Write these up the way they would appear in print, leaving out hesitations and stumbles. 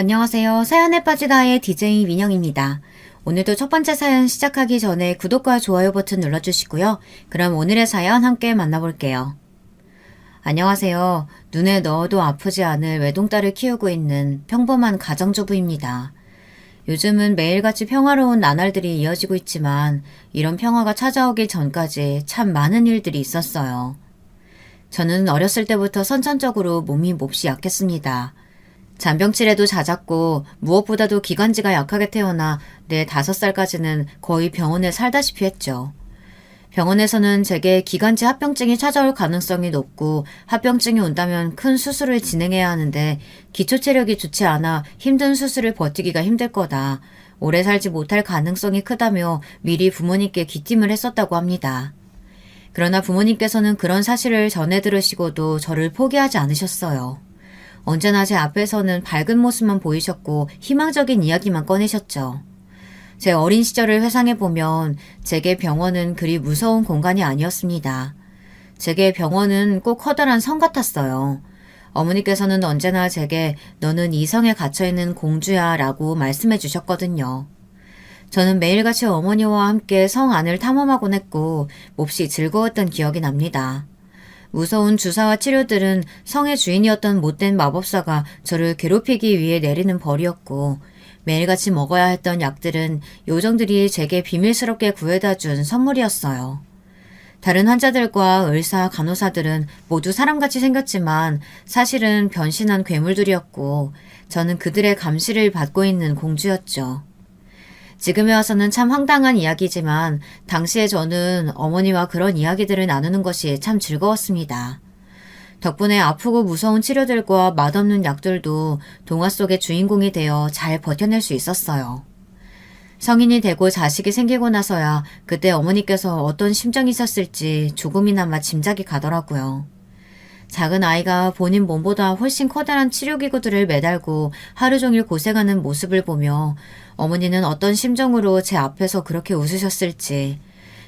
안녕하세요. 사연에 빠지다의 DJ 민영입니다. 오늘도 첫 번째 사연 시작하기 전에 구독과 좋아요 버튼 눌러주시고요. 그럼 오늘의 사연 함께 만나볼게요. 안녕하세요. 눈에 넣어도 아프지 않을 외동딸을 키우고 있는 평범한 가정주부입니다. 요즘은 매일같이 평화로운 나날들이 이어지고 있지만 이런 평화가 찾아오길 전까지 참 많은 일들이 있었어요. 저는 어렸을 때부터 선천적으로 몸이 몹시 약했습니다. 잔병치레도 잦았고 무엇보다도 기관지가 약하게 태어나 내 5살까지는 거의 병원에 살다시피 했죠. 병원에서는 제게 기관지 합병증이 찾아올 가능성이 높고 합병증이 온다면 큰 수술을 진행해야 하는데 기초체력이 좋지 않아 힘든 수술을 버티기가 힘들 거다. 오래 살지 못할 가능성이 크다며 미리 부모님께 귀띔을 했었다고 합니다. 그러나 부모님께서는 그런 사실을 전해 들으시고도 저를 포기하지 않으셨어요. 언제나 제 앞에서는 밝은 모습만 보이셨고 희망적인 이야기만 꺼내셨죠. 제 어린 시절을 회상해보면 제게 병원은 그리 무서운 공간이 아니었습니다. 제게 병원은 꼭 커다란 성 같았어요. 어머니께서는 언제나 제게 너는 이 성에 갇혀있는 공주야 라고 말씀해 주셨거든요. 저는 매일같이 어머니와 함께 성 안을 탐험하곤 했고 몹시 즐거웠던 기억이 납니다. 무서운 주사와 치료들은 성의 주인이었던 못된 마법사가 저를 괴롭히기 위해 내리는 벌이었고 매일같이 먹어야 했던 약들은 요정들이 제게 비밀스럽게 구해다 준 선물이었어요. 다른 환자들과 의사, 간호사들은 모두 사람같이 생겼지만 사실은 변신한 괴물들이었고 저는 그들의 감시를 받고 있는 공주였죠. 지금에 와서는 참 황당한 이야기지만 당시에 저는 어머니와 그런 이야기들을 나누는 것이 참 즐거웠습니다. 덕분에 아프고 무서운 치료들과 맛없는 약들도 동화 속의 주인공이 되어 잘 버텨낼 수 있었어요. 성인이 되고 자식이 생기고 나서야 그때 어머니께서 어떤 심정이셨을지 조금이나마 짐작이 가더라고요. 작은 아이가 본인 몸보다 훨씬 커다란 치료기구들을 매달고 하루 종일 고생하는 모습을 보며 어머니는 어떤 심정으로 제 앞에서 그렇게 웃으셨을지,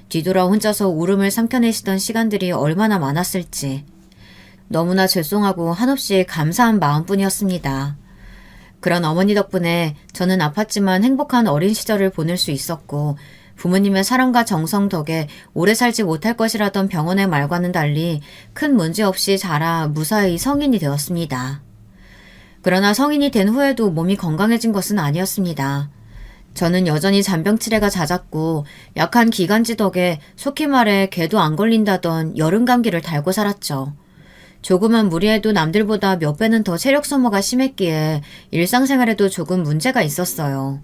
뒤돌아 혼자서 울음을 삼켜내시던 시간들이 얼마나 많았을지 너무나 죄송하고 한없이 감사한 마음뿐이었습니다. 그런 어머니 덕분에 저는 아팠지만 행복한 어린 시절을 보낼 수 있었고 부모님의 사랑과 정성 덕에 오래 살지 못할 것이라던 병원의 말과는 달리 큰 문제 없이 자라 무사히 성인이 되었습니다. 그러나 성인이 된 후에도 몸이 건강해진 것은 아니었습니다. 저는 여전히 잔병치레가 잦았고 약한 기관지 덕에 속히 말해 개도 안 걸린다던 여름 감기를 달고 살았죠. 조그만 무리해도 남들보다 몇 배는 더 체력 소모가 심했기에 일상생활에도 조금 문제가 있었어요.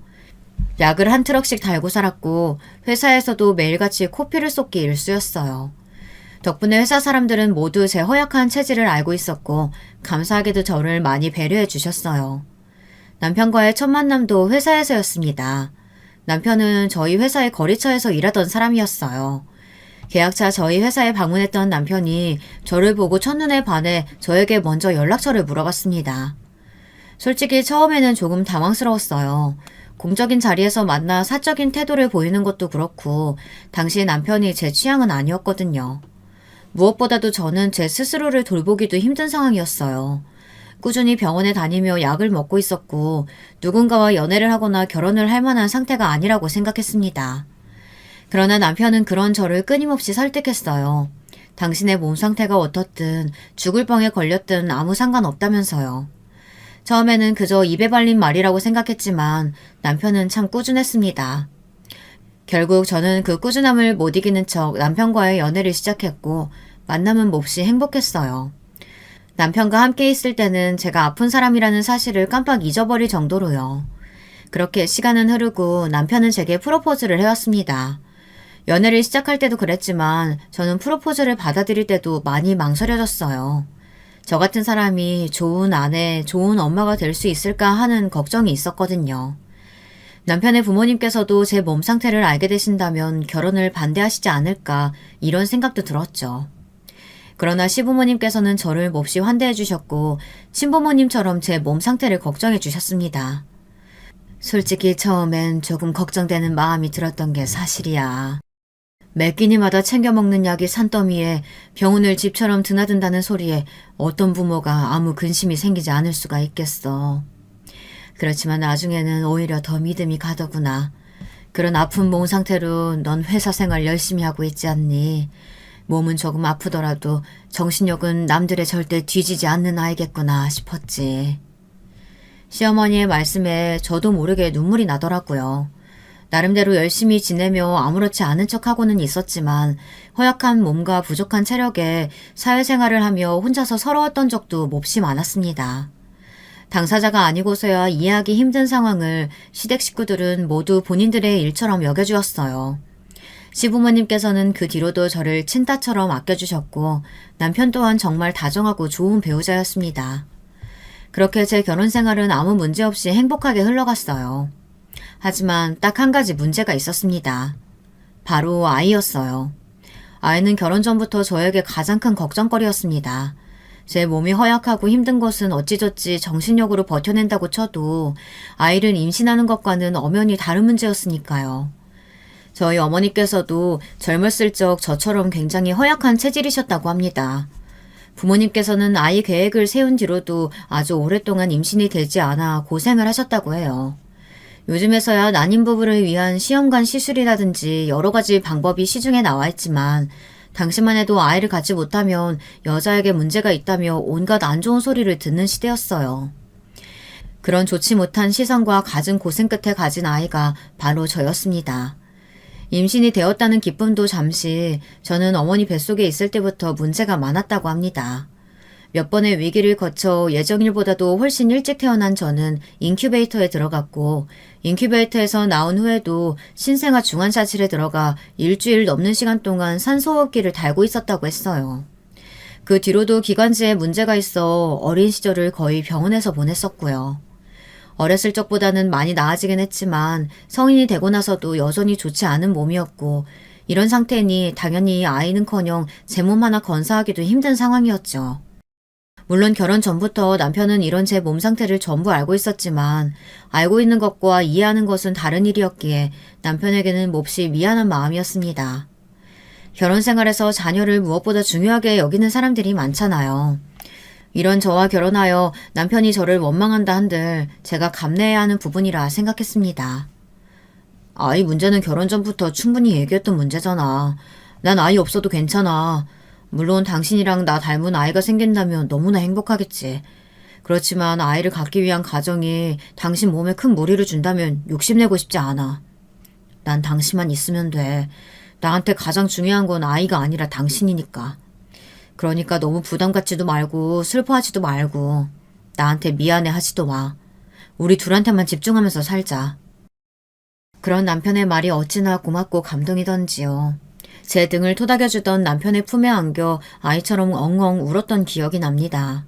약을 한 트럭씩 달고 살았고 회사에서도 매일같이 코피를 쏟기 일쑤였어요. 덕분에 회사 사람들은 모두 제 허약한 체질을 알고 있었고 감사하게도 저를 많이 배려해 주셨어요. 남편과의 첫 만남도 회사에서였습니다. 남편은 저희 회사의 거래처에서 일하던 사람이었어요. 계약차 저희 회사에 방문했던 남편이 저를 보고 첫눈에 반해 저에게 먼저 연락처를 물어봤습니다. 솔직히 처음에는 조금 당황스러웠어요. 공적인 자리에서 만나 사적인 태도를 보이는 것도 그렇고 당시 남편이 제 취향은 아니었거든요. 무엇보다도 저는 제 스스로를 돌보기도 힘든 상황이었어요. 꾸준히 병원에 다니며 약을 먹고 있었고 누군가와 연애를 하거나 결혼을 할 만한 상태가 아니라고 생각했습니다. 그러나 남편은 그런 저를 끊임없이 설득했어요. 당신의 몸 상태가 어떻든 죽을 병에 걸렸든 아무 상관없다면서요. 처음에는 그저 입에 발린 말이라고 생각했지만 남편은 참 꾸준했습니다. 결국 저는 그 꾸준함을 못 이기는 척 남편과의 연애를 시작했고 만남은 몹시 행복했어요. 남편과 함께 있을 때는 제가 아픈 사람이라는 사실을 깜빡 잊어버릴 정도로요. 그렇게 시간은 흐르고 남편은 제게 프로포즈를 해왔습니다. 연애를 시작할 때도 그랬지만 저는 프로포즈를 받아들일 때도 많이 망설여졌어요. 저 같은 사람이 좋은 아내, 좋은 엄마가 될 수 있을까 하는 걱정이 있었거든요. 남편의 부모님께서도 제 몸 상태를 알게 되신다면 결혼을 반대하시지 않을까 이런 생각도 들었죠. 그러나 시부모님께서는 저를 몹시 환대해 주셨고 친부모님처럼 제 몸 상태를 걱정해 주셨습니다. 솔직히 처음엔 조금 걱정되는 마음이 들었던 게 사실이야. 매 끼니마다 챙겨 먹는 약이 산더미에 병원을 집처럼 드나든다는 소리에 어떤 부모가 아무 근심이 생기지 않을 수가 있겠어. 그렇지만 나중에는 오히려 더 믿음이 가더구나. 그런 아픈 몸 상태로 넌 회사 생활 열심히 하고 있지 않니? 몸은 조금 아프더라도 정신력은 남들의 절대 뒤지지 않는 아이겠구나 싶었지. 시어머니의 말씀에 저도 모르게 눈물이 나더라고요. 나름대로 열심히 지내며 아무렇지 않은 척하고는 있었지만 허약한 몸과 부족한 체력에 사회생활을 하며 혼자서 서러웠던 적도 몹시 많았습니다. 당사자가 아니고서야 이해하기 힘든 상황을 시댁 식구들은 모두 본인들의 일처럼 여겨주었어요. 시부모님께서는 그 뒤로도 저를 친딸처럼 아껴주셨고 남편 또한 정말 다정하고 좋은 배우자였습니다. 그렇게 제 결혼 생활은 아무 문제 없이 행복하게 흘러갔어요. 하지만 딱 한 가지 문제가 있었습니다. 바로 아이였어요. 아이는 결혼 전부터 저에게 가장 큰 걱정거리였습니다. 제 몸이 허약하고 힘든 것은 어찌저찌 정신력으로 버텨낸다고 쳐도 아이를 임신하는 것과는 엄연히 다른 문제였으니까요. 저희 어머니께서도 젊었을 적 저처럼 굉장히 허약한 체질이셨다고 합니다. 부모님께서는 아이 계획을 세운 뒤로도 아주 오랫동안 임신이 되지 않아 고생을 하셨다고 해요. 요즘에서야 난임 부부를 위한 시험관 시술이라든지 여러 가지 방법이 시중에 나와 있지만 당시만 해도 아이를 갖지 못하면 여자에게 문제가 있다며 온갖 안 좋은 소리를 듣는 시대였어요. 그런 좋지 못한 시선과 갖은 고생 끝에 가진 아이가 바로 저였습니다. 임신이 되었다는 기쁨도 잠시 저는 어머니 뱃속에 있을 때부터 문제가 많았다고 합니다. 몇 번의 위기를 거쳐 예정일보다도 훨씬 일찍 태어난 저는 인큐베이터에 들어갔고 인큐베이터에서 나온 후에도 신생아 중환자실에 들어가 일주일 넘는 시간 동안 산소호흡기를 달고 있었다고 했어요. 그 뒤로도 기관지에 문제가 있어 어린 시절을 거의 병원에서 보냈었고요. 어렸을 적보다는 많이 나아지긴 했지만 성인이 되고 나서도 여전히 좋지 않은 몸이었고 이런 상태니 당연히 아이는커녕 제 몸 하나 건사하기도 힘든 상황이었죠. 물론 결혼 전부터 남편은 이런 제 몸 상태를 전부 알고 있었지만 알고 있는 것과 이해하는 것은 다른 일이었기에 남편에게는 몹시 미안한 마음이었습니다. 결혼 생활에서 자녀를 무엇보다 중요하게 여기는 사람들이 많잖아요. 이런 저와 결혼하여 남편이 저를 원망한다 한들 제가 감내해야 하는 부분이라 생각했습니다. 아이 문제는 결혼 전부터 충분히 얘기했던 문제잖아. 난 아이 없어도 괜찮아. 물론 당신이랑 나 닮은 아이가 생긴다면 너무나 행복하겠지. 그렇지만 아이를 갖기 위한 가정이 당신 몸에 큰 무리를 준다면 욕심내고 싶지 않아. 난 당신만 있으면 돼. 나한테 가장 중요한 건 아이가 아니라 당신이니까. 그러니까 너무 부담 갖지도 말고 슬퍼하지도 말고 나한테 미안해 하지도 마. 우리 둘한테만 집중하면서 살자. 그런 남편의 말이 어찌나 고맙고 감동이던지요. 제 등을 토닥여주던 남편의 품에 안겨 아이처럼 엉엉 울었던 기억이 납니다.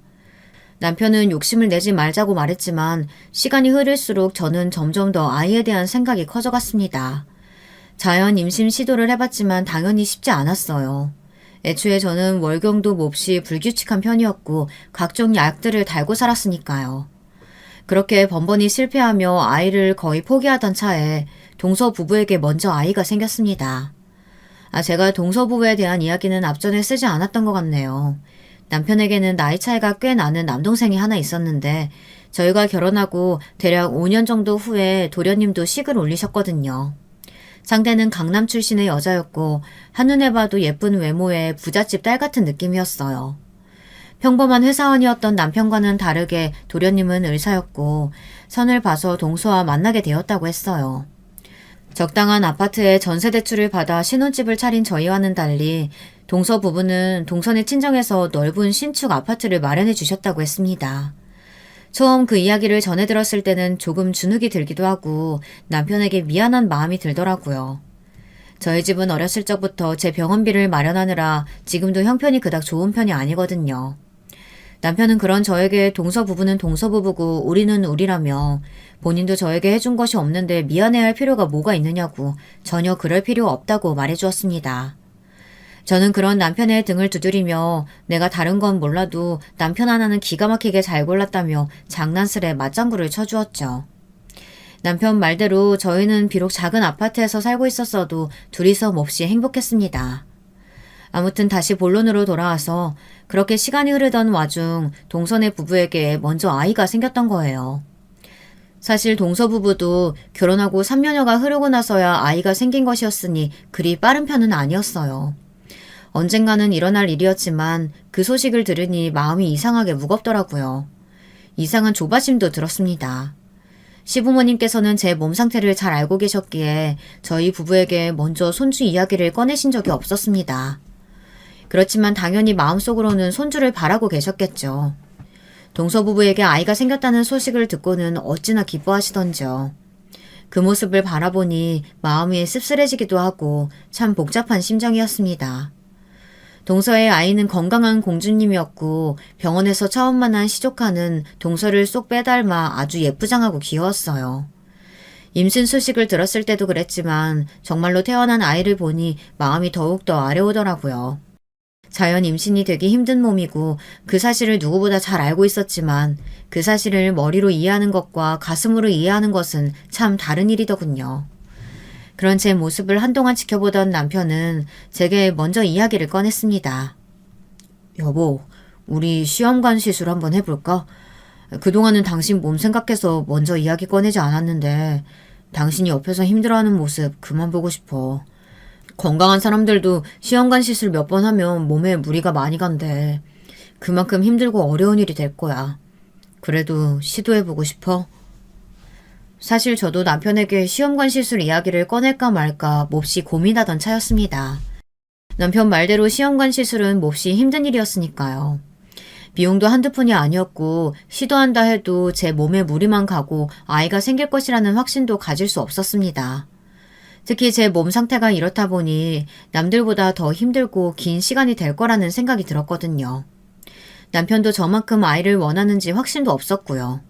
남편은 욕심을 내지 말자고 말했지만 시간이 흐를수록 저는 점점 더 아이에 대한 생각이 커져갔습니다. 자연 임신 시도를 해봤지만 당연히 쉽지 않았어요. 애초에 저는 월경도 몹시 불규칙한 편이었고 각종 약들을 달고 살았으니까요. 그렇게 번번이 실패하며 아이를 거의 포기하던 차에 동서 부부에게 먼저 아이가 생겼습니다. 제가 동서 부부에 대한 이야기는 앞전에 쓰지 않았던 것 같네요. 남편에게는 나이 차이가 꽤 나는 남동생이 하나 있었는데 저희가 결혼하고 대략 5년 정도 후에 도련님도 식을 올리셨거든요. 상대는 강남 출신의 여자였고 한눈에 봐도 예쁜 외모에 부잣집 딸 같은 느낌이었어요. 평범한 회사원이었던 남편과는 다르게 도련님은 의사였고 선을 봐서 동서와 만나게 되었다고 했어요. 적당한 아파트에 전세 대출을 받아 신혼집을 차린 저희와는 달리 동서 부부는 동선의 친정에서 넓은 신축 아파트를 마련해 주셨다고 했습니다. 처음 그 이야기를 전해 들었을 때는 조금 주눅이 들기도 하고 남편에게 미안한 마음이 들더라고요. 저희 집은 어렸을 적부터 제 병원비를 마련하느라 지금도 형편이 그닥 좋은 편이 아니거든요. 남편은 그런 저에게 동서 부부는 동서 부부고 우리는 우리라며 본인도 저에게 해준 것이 없는데 미안해할 필요가 뭐가 있느냐고 전혀 그럴 필요 없다고 말해주었습니다. 저는 그런 남편의 등을 두드리며 내가 다른 건 몰라도 남편 하나는 기가 막히게 잘 골랐다며 장난스레 맞장구를 쳐주었죠. 남편 말대로 저희는 비록 작은 아파트에서 살고 있었어도 둘이서 몹시 행복했습니다. 아무튼 다시 본론으로 돌아와서 그렇게 시간이 흐르던 와중 동선의 부부에게 먼저 아이가 생겼던 거예요. 사실 동서 부부도 결혼하고 3년여가 흐르고 나서야 아이가 생긴 것이었으니 그리 빠른 편은 아니었어요. 언젠가는 일어날 일이었지만 그 소식을 들으니 마음이 이상하게 무겁더라고요. 이상한 조바심도 들었습니다. 시부모님께서는 제 몸 상태를 잘 알고 계셨기에 저희 부부에게 먼저 손주 이야기를 꺼내신 적이 없었습니다. 그렇지만 당연히 마음속으로는 손주를 바라고 계셨겠죠. 동서 부부에게 아이가 생겼다는 소식을 듣고는 어찌나 기뻐하시던지요. 그 모습을 바라보니 마음이 씁쓸해지기도 하고 참 복잡한 심정이었습니다. 동서의 아이는 건강한 공주님이었고 병원에서 처음 만난 시조카는 동서를 쏙 빼닮아 아주 예쁘장하고 귀여웠어요. 임신 소식을 들었을 때도 그랬지만 정말로 태어난 아이를 보니 마음이 더욱더 아려오더라고요. 자연 임신이 되기 힘든 몸이고 그 사실을 누구보다 잘 알고 있었지만 그 사실을 머리로 이해하는 것과 가슴으로 이해하는 것은 참 다른 일이더군요. 그런 제 모습을 한동안 지켜보던 남편은 제게 먼저 이야기를 꺼냈습니다. 여보, 우리 시험관 시술 한번 해볼까? 그동안은 당신 몸 생각해서 먼저 이야기 꺼내지 않았는데 당신이 옆에서 힘들어하는 모습 그만 보고 싶어. 건강한 사람들도 시험관 시술 몇 번 하면 몸에 무리가 많이 간대. 그만큼 힘들고 어려운 일이 될 거야. 그래도 시도해보고 싶어? 사실 저도 남편에게 시험관 시술 이야기를 꺼낼까 말까 몹시 고민하던 차였습니다. 남편 말대로 시험관 시술은 몹시 힘든 일이었으니까요. 비용도 한두 푼이 아니었고 시도한다 해도 제 몸에 무리만 가고 아이가 생길 것이라는 확신도 가질 수 없었습니다. 특히 제 몸 상태가 이렇다 보니 남들보다 더 힘들고 긴 시간이 될 거라는 생각이 들었거든요. 남편도 저만큼 아이를 원하는지 확신도 없었고요.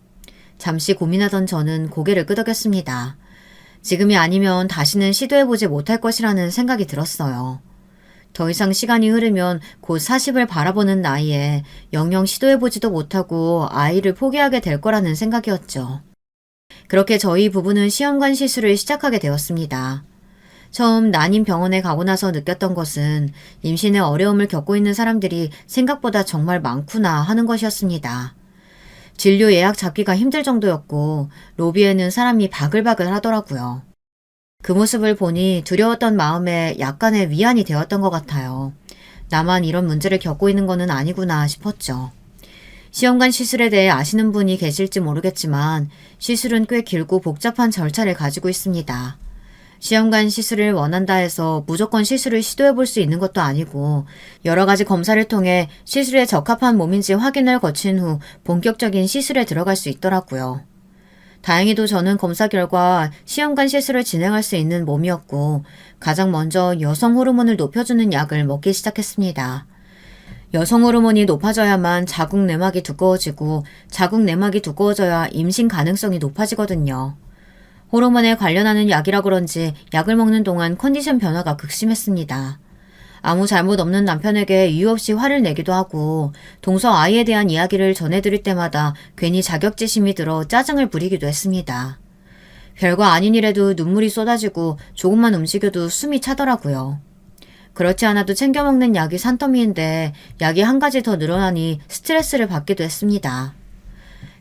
잠시 고민하던 저는 고개를 끄덕였습니다. 지금이 아니면 다시는 시도해보지 못할 것이라는 생각이 들었어요. 더 이상 시간이 흐르면 곧 40을 바라보는 나이에 영영 시도해보지도 못하고 아이를 포기하게 될 거라는 생각이었죠. 그렇게 저희 부부는 시험관 시술을 시작하게 되었습니다. 처음 난임 병원에 가고 나서 느꼈던 것은 임신에 어려움을 겪고 있는 사람들이 생각보다 정말 많구나 하는 것이었습니다. 진료 예약 잡기가 힘들 정도였고 로비에는 사람이 바글바글 하더라고요. 그 모습을 보니 두려웠던 마음에 약간의 위안이 되었던 것 같아요. 나만 이런 문제를 겪고 있는 거는 아니구나 싶었죠. 시험관 시술에 대해 아시는 분이 계실지 모르겠지만 시술은 꽤 길고 복잡한 절차를 가지고 있습니다. 시험관 시술을 원한다 해서 무조건 시술을 시도해볼 수 있는 것도 아니고 여러 가지 검사를 통해 시술에 적합한 몸인지 확인을 거친 후 본격적인 시술에 들어갈 수 있더라고요. 다행히도 저는 검사 결과 시험관 시술을 진행할 수 있는 몸이었고 가장 먼저 여성 호르몬을 높여주는 약을 먹기 시작했습니다. 여성 호르몬이 높아져야만 자궁 내막이 두꺼워지고 자궁 내막이 두꺼워져야 임신 가능성이 높아지거든요. 호르몬에 관련하는 약이라 그런지 약을 먹는 동안 컨디션 변화가 극심했습니다. 아무 잘못 없는 남편에게 이유 없이 화를 내기도 하고 동서 아이에 대한 이야기를 전해드릴 때마다 괜히 자격지심이 들어 짜증을 부리기도 했습니다. 별거 아닌 일에도 눈물이 쏟아지고 조금만 움직여도 숨이 차더라고요. 그렇지 않아도 챙겨 먹는 약이 산더미인데 약이 한 가지 더 늘어나니 스트레스를 받기도 했습니다.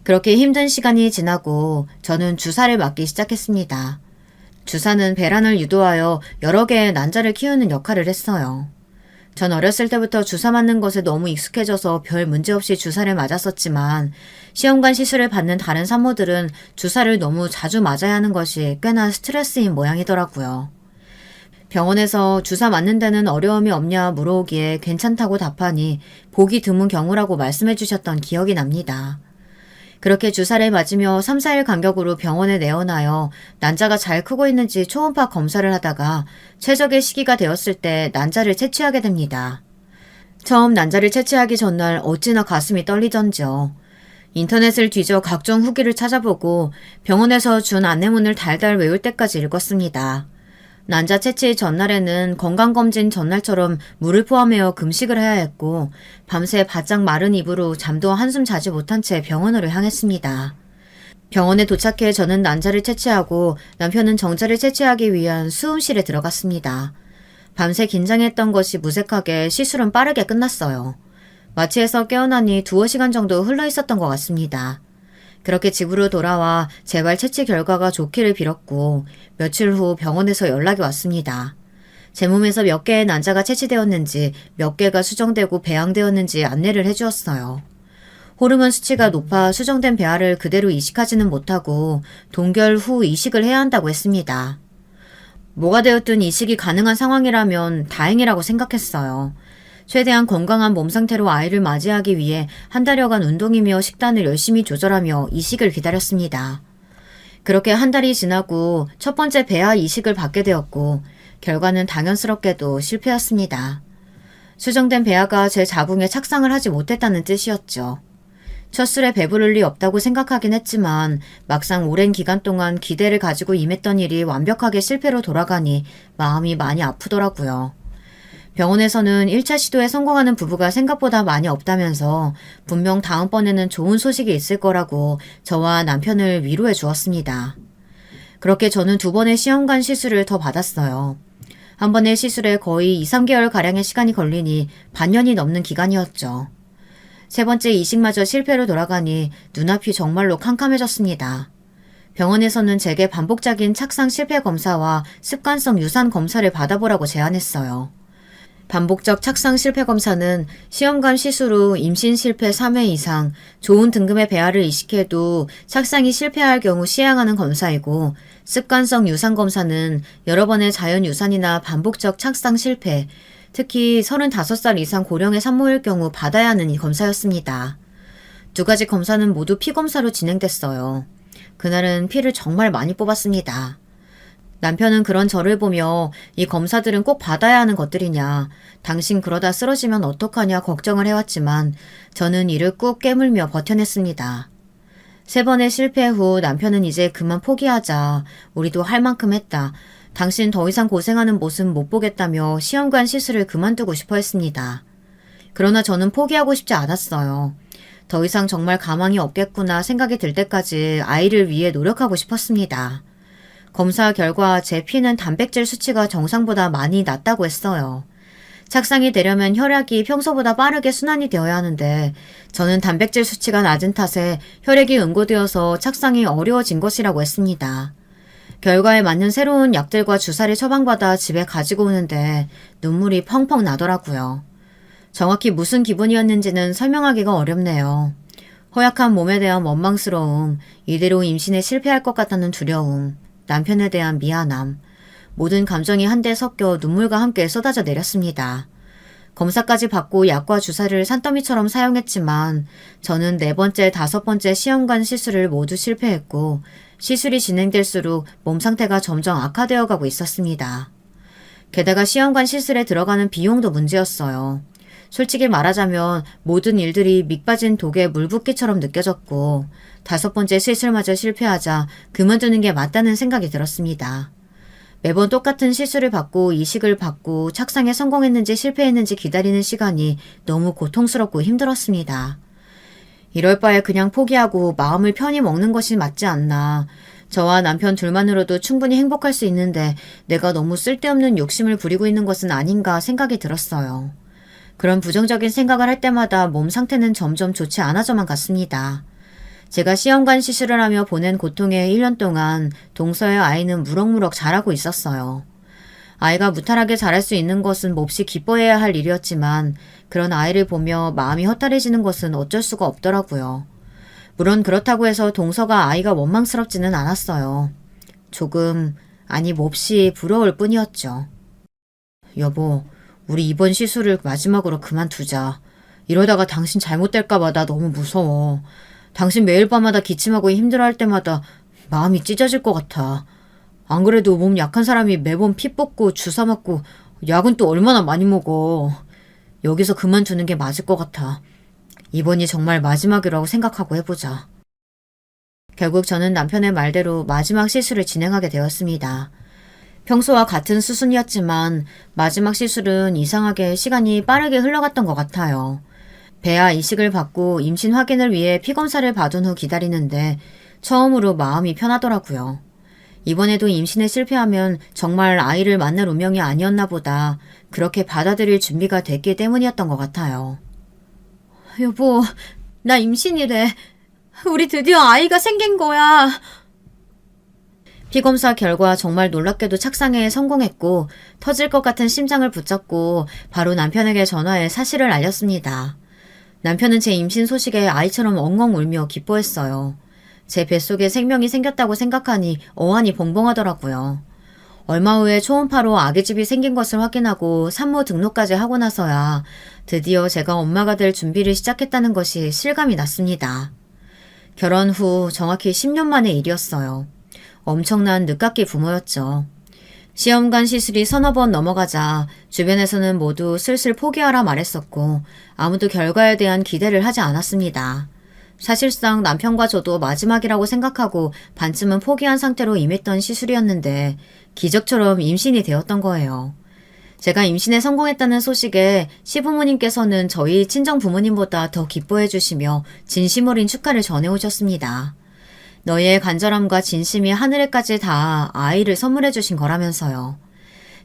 그렇게 힘든 시간이 지나고 저는 주사를 맞기 시작했습니다. 주사는 배란을 유도하여 여러 개의 난자를 키우는 역할을 했어요. 전 어렸을 때부터 주사 맞는 것에 너무 익숙해져서 별 문제 없이 주사를 맞았었지만 시험관 시술을 받는 다른 산모들은 주사를 너무 자주 맞아야 하는 것이 꽤나 스트레스인 모양이더라고요. 병원에서 주사 맞는 데는 어려움이 없냐 물어오기에 괜찮다고 답하니 보기 드문 경우라고 말씀해 주셨던 기억이 납니다. 그렇게 주사를 맞으며 3, 4일 간격으로 병원에 내원하여 난자가 잘 크고 있는지 초음파 검사를 하다가 최적의 시기가 되었을 때 난자를 채취하게 됩니다. 처음 난자를 채취하기 전날 어찌나 가슴이 떨리던지요. 인터넷을 뒤져 각종 후기를 찾아보고 병원에서 준 안내문을 달달 외울 때까지 읽었습니다. 난자 채취 전날에는 건강검진 전날처럼 물을 포함하여 금식을 해야 했고 밤새 바짝 마른 입으로 잠도 한숨 자지 못한 채 병원으로 향했습니다. 병원에 도착해 저는 난자를 채취하고 남편은 정자를 채취하기 위한 수음실에 들어갔습니다. 밤새 긴장했던 것이 무색하게 시술은 빠르게 끝났어요. 마취해서 깨어나니 두어 시간 정도 흘러 있었던 것 같습니다. 그렇게 집으로 돌아와 재발 채취 결과가 좋기를 빌었고 며칠 후 병원에서 연락이 왔습니다. 제 몸에서 몇 개의 난자가 채취되었는지 몇 개가 수정되고 배양되었는지 안내를 해주었어요. 호르몬 수치가 높아 수정된 배아를 그대로 이식하지는 못하고 동결 후 이식을 해야 한다고 했습니다. 뭐가 되었든 이식이 가능한 상황이라면 다행이라고 생각했어요. 최대한 건강한 몸 상태로 아이를 맞이하기 위해 한 달여간 운동이며 식단을 열심히 조절하며 이식을 기다렸습니다. 그렇게 한 달이 지나고 첫 번째 배아 이식을 받게 되었고 결과는 당연스럽게도 실패였습니다. 수정된 배아가 제 자궁에 착상을 하지 못했다는 뜻이었죠. 첫 술에 배부를 리 없다고 생각하긴 했지만 막상 오랜 기간 동안 기대를 가지고 임했던 일이 완벽하게 실패로 돌아가니 마음이 많이 아프더라고요. 병원에서는 1차 시도에 성공하는 부부가 생각보다 많이 없다면서 분명 다음번에는 좋은 소식이 있을 거라고 저와 남편을 위로해 주었습니다. 그렇게 저는 2번의 시험관 시술을 더 받았어요. 한 번의 시술에 거의 2, 3개월가량의 시간이 걸리니 반년이 넘는 기간이었죠. 세 번째 이식마저 실패로 돌아가니 눈앞이 정말로 캄캄해졌습니다. 병원에서는 제게 반복적인 착상 실패 검사와 습관성 유산 검사를 받아보라고 제안했어요. 반복적 착상 실패 검사는 시험관 시술 후 임신 실패 3회 이상 좋은 등급의 배아를 이식해도 착상이 실패할 경우 시행하는 검사이고 습관성 유산 검사는 여러 번의 자연 유산이나 반복적 착상 실패, 특히 35살 이상 고령의 산모일 경우 받아야 하는 이 검사였습니다. 2가지 검사는 모두 피검사로 진행됐어요. 그날은 피를 정말 많이 뽑았습니다. 남편은 그런 저를 보며 이 검사들은 꼭 받아야 하는 것들이냐, 당신 그러다 쓰러지면 어떡하냐 걱정을 해왔지만 저는 이를 꾹 깨물며 버텨냈습니다. 3번의 실패 후 남편은 이제 그만 포기하자, 우리도 할 만큼 했다, 당신 더 이상 고생하는 모습 못 보겠다며 시험관 시술을 그만두고 싶어 했습니다. 그러나 저는 포기하고 싶지 않았어요. 더 이상 정말 가망이 없겠구나 생각이 들 때까지 아이를 위해 노력하고 싶었습니다. 검사 결과 제 피는 단백질 수치가 정상보다 많이 낮다고 했어요. 착상이 되려면 혈액이 평소보다 빠르게 순환이 되어야 하는데 저는 단백질 수치가 낮은 탓에 혈액이 응고되어서 착상이 어려워진 것이라고 했습니다. 결과에 맞는 새로운 약들과 주사를 처방받아 집에 가지고 오는데 눈물이 펑펑 나더라고요. 정확히 무슨 기분이었는지는 설명하기가 어렵네요. 허약한 몸에 대한 원망스러움, 이대로 임신에 실패할 것 같다는 두려움, 남편에 대한 미안함, 모든 감정이 한데 섞여 눈물과 함께 쏟아져 내렸습니다. 검사까지 받고 약과 주사를 산더미처럼 사용했지만 저는 4번째, 5번째 시험관 시술을 모두 실패했고 시술이 진행될수록 몸 상태가 점점 악화되어 가고 있었습니다. 게다가 시험관 시술에 들어가는 비용도 문제였어요. 솔직히 말하자면 모든 일들이 밑 빠진 독에 물 붓기처럼 느껴졌고 5번째 시술마저 실패하자 그만두는 게 맞다는 생각이 들었습니다. 매번 똑같은 시술을 받고 이식을 받고 착상에 성공했는지 실패했는지 기다리는 시간이 너무 고통스럽고 힘들었습니다. 이럴 바에 그냥 포기하고 마음을 편히 먹는 것이 맞지 않나. 저와 남편 둘만으로도 충분히 행복할 수 있는데 내가 너무 쓸데없는 욕심을 부리고 있는 것은 아닌가 생각이 들었어요. 그런 부정적인 생각을 할 때마다 몸 상태는 점점 좋지 않아져만 갔습니다. 제가 시험관 시술을 하며 보낸 고통에 1년 동안 동서의 아이는 무럭무럭 자라고 있었어요. 아이가 무탈하게 자랄 수 있는 것은 몹시 기뻐해야 할 일이었지만 그런 아이를 보며 마음이 허탈해지는 것은 어쩔 수가 없더라고요. 물론 그렇다고 해서 동서가 아이가 원망스럽지는 않았어요. 조금, 아니 몹시 부러울 뿐이었죠. 여보, 우리 이번 시술을 마지막으로 그만두자. 이러다가 당신 잘못될까봐 나 너무 무서워. 당신 매일 밤마다 기침하고 힘들어할 때마다 마음이 찢어질 것 같아. 안 그래도 몸 약한 사람이 매번 피 뽑고 주사 맞고 약은 또 얼마나 많이 먹어. 여기서 그만두는 게 맞을 것 같아. 이번이 정말 마지막이라고 생각하고 해보자. 결국 저는 남편의 말대로 마지막 시술을 진행하게 되었습니다. 평소와 같은 수순이었지만 마지막 시술은 이상하게 시간이 빠르게 흘러갔던 것 같아요. 배아 이식을 받고 임신 확인을 위해 피검사를 받은 후 기다리는데 처음으로 마음이 편하더라고요. 이번에도 임신에 실패하면 정말 아이를 만날 운명이 아니었나 보다 그렇게 받아들일 준비가 됐기 때문이었던 것 같아요. 여보, 나 임신이래. 우리 드디어 아이가 생긴 거야. 피검사 결과 정말 놀랍게도 착상에 성공했고 터질 것 같은 심장을 붙잡고 바로 남편에게 전화해 사실을 알렸습니다. 남편은 제 임신 소식에 아이처럼 엉엉 울며 기뻐했어요. 제 뱃속에 생명이 생겼다고 생각하니 어안이 벙벙하더라고요. 얼마 후에 초음파로 아기집이 생긴 것을 확인하고 산모 등록까지 하고 나서야 드디어 제가 엄마가 될 준비를 시작했다는 것이 실감이 났습니다. 결혼 후 정확히 10년 만의 일이었어요. 엄청난 늦깎이 부모였죠. 시험관 시술이 서너 번 넘어가자 주변에서는 모두 슬슬 포기하라 말했었고 아무도 결과에 대한 기대를 하지 않았습니다. 사실상 남편과 저도 마지막이라고 생각하고 반쯤은 포기한 상태로 임했던 시술이었는데 기적처럼 임신이 되었던 거예요. 제가 임신에 성공했다는 소식에 시부모님께서는 저희 친정 부모님보다 더 기뻐해 주시며 진심 어린 축하를 전해오셨습니다. 너희의 간절함과 진심이 하늘에까지 닿아 아이를 선물해 주신 거라면서요.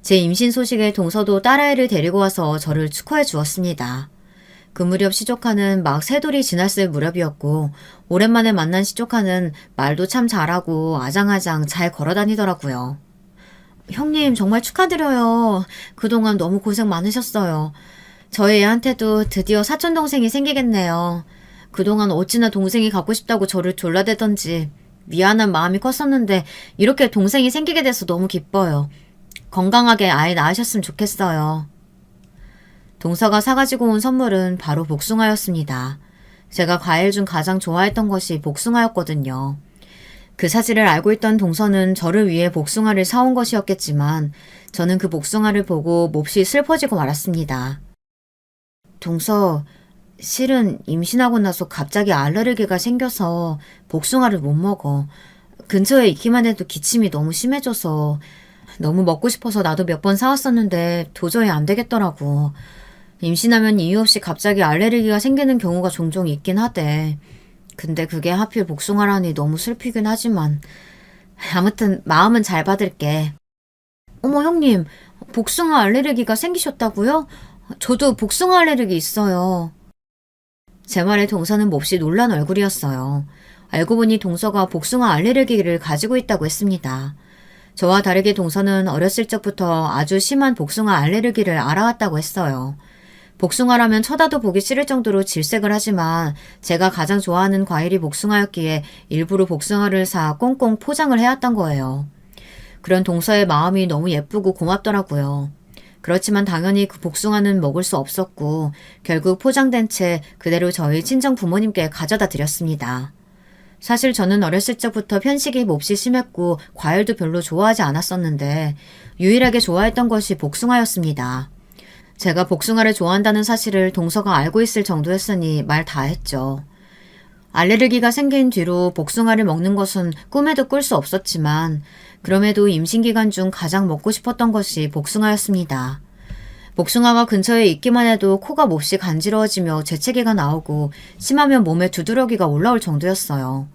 제 임신 소식에 동서도 딸아이를 데리고 와서 저를 축하해 주었습니다. 그 무렵 시조카는 막 3돌이 지났을 무렵이었고 오랜만에 만난 시조카는 말도 참 잘하고 아장아장 잘 걸어다니더라고요. 형님 정말 축하드려요. 그동안 너무 고생 많으셨어요. 저희 애한테도 드디어 사촌동생이 생기겠네요. 그동안 어찌나 동생이 갖고 싶다고 저를 졸라대던지 미안한 마음이 컸었는데 이렇게 동생이 생기게 돼서 너무 기뻐요. 건강하게 아이 낳으셨으면 좋겠어요. 동서가 사가지고 온 선물은 바로 복숭아였습니다. 제가 과일 중 가장 좋아했던 것이 복숭아였거든요. 그 사실을 알고 있던 동서는 저를 위해 복숭아를 사온 것이었겠지만 저는 그 복숭아를 보고 몹시 슬퍼지고 말았습니다. 동서, 실은 임신하고 나서 갑자기 알레르기가 생겨서 복숭아를 못 먹어. 근처에 있기만 해도 기침이 너무 심해져서 너무 먹고 싶어서 나도 몇 번 사왔었는데 도저히 안 되겠더라고. 임신하면 이유 없이 갑자기 알레르기가 생기는 경우가 종종 있긴 하대. 근데 그게 하필 복숭아라니 너무 슬피긴 하지만 아무튼 마음은 잘 받을게. 어머 형님, 복숭아 알레르기가 생기셨다고요? 저도 복숭아 알레르기 있어요. 제 말에 동서는 몹시 놀란 얼굴이었어요. 알고 보니 동서가 복숭아 알레르기를 가지고 있다고 했습니다. 저와 다르게 동서는 어렸을 적부터 아주 심한 복숭아 알레르기를 알아왔다고 했어요. 복숭아라면 쳐다도 보기 싫을 정도로 질색을 하지만 제가 가장 좋아하는 과일이 복숭아였기에 일부러 복숭아를 사 꽁꽁 포장을 해왔던 거예요. 그런 동서의 마음이 너무 예쁘고 고맙더라고요. 그렇지만 당연히 그 복숭아는 먹을 수 없었고 결국 포장된 채 그대로 저희 친정 부모님께 가져다 드렸습니다. 사실 저는 어렸을 적부터 편식이 몹시 심했고 과일도 별로 좋아하지 않았었는데 유일하게 좋아했던 것이 복숭아였습니다. 제가 복숭아를 좋아한다는 사실을 동서가 알고 있을 정도였으니 말 다 했죠. 알레르기가 생긴 뒤로 복숭아를 먹는 것은 꿈에도 꿀 수 없었지만 그럼에도 임신기간 중 가장 먹고 싶었던 것이 복숭아였습니다. 복숭아가 근처에 있기만 해도 코가 몹시 간지러워지며 재채기가 나오고 심하면 몸에 두드러기가 올라올 정도였어요.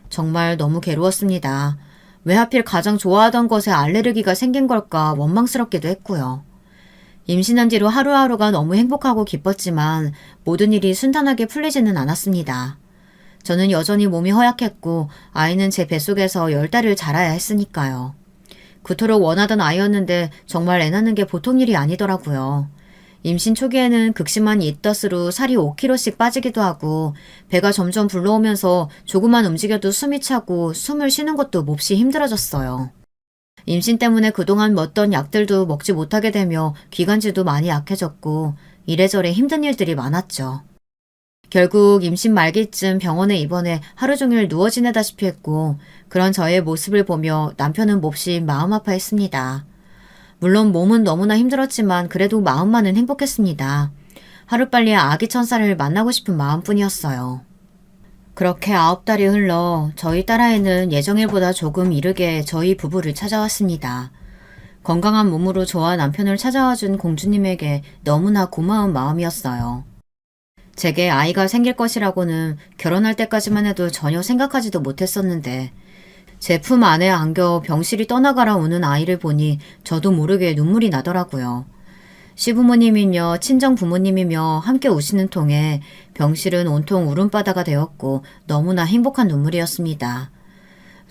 정말 너무 괴로웠습니다. 왜 하필 가장 좋아하던 것에 알레르기가 생긴 걸까 원망스럽기도 했고요. 임신한 뒤로 하루하루가 너무 행복하고 기뻤지만 모든 일이 순탄하게 풀리지는 않았습니다. 저는 여전히 몸이 허약했고 아이는 제 뱃속에서 10달을 자라야 했으니까요. 그토록 원하던 아이였는데 정말 애 낳는 게 보통 일이 아니더라고요. 임신 초기에는 극심한 입덧으로 살이 5kg씩 빠지기도 하고 배가 점점 불러오면서 조금만 움직여도 숨이 차고 숨을 쉬는 것도 몹시 힘들어졌어요. 임신 때문에 그동안 먹던 약들도 먹지 못하게 되며 기관지도 많이 약해졌고 이래저래 힘든 일들이 많았죠. 결국 임신 말기쯤 병원에 입원해 하루 종일 누워 지내다시피 했고 그런 저의 모습을 보며 남편은 몹시 마음 아파했습니다. 물론 몸은 너무나 힘들었지만 그래도 마음만은 행복했습니다. 하루빨리 아기 천사를 만나고 싶은 마음뿐이었어요. 그렇게 9달이 흘러 저희 딸아이는 예정일보다 조금 이르게 저희 부부를 찾아왔습니다. 건강한 몸으로 저와 남편을 찾아와준 공주님에게 너무나 고마운 마음이었어요. 제게 아이가 생길 것이라고는 결혼할 때까지만 해도 전혀 생각하지도 못했었는데 제 품 안에 안겨 병실이 떠나가라 우는 아이를 보니 저도 모르게 눈물이 나더라고요. 시부모님이며 친정 부모님이며 함께 우시는 통에 병실은 온통 울음바다가 되었고 너무나 행복한 눈물이었습니다.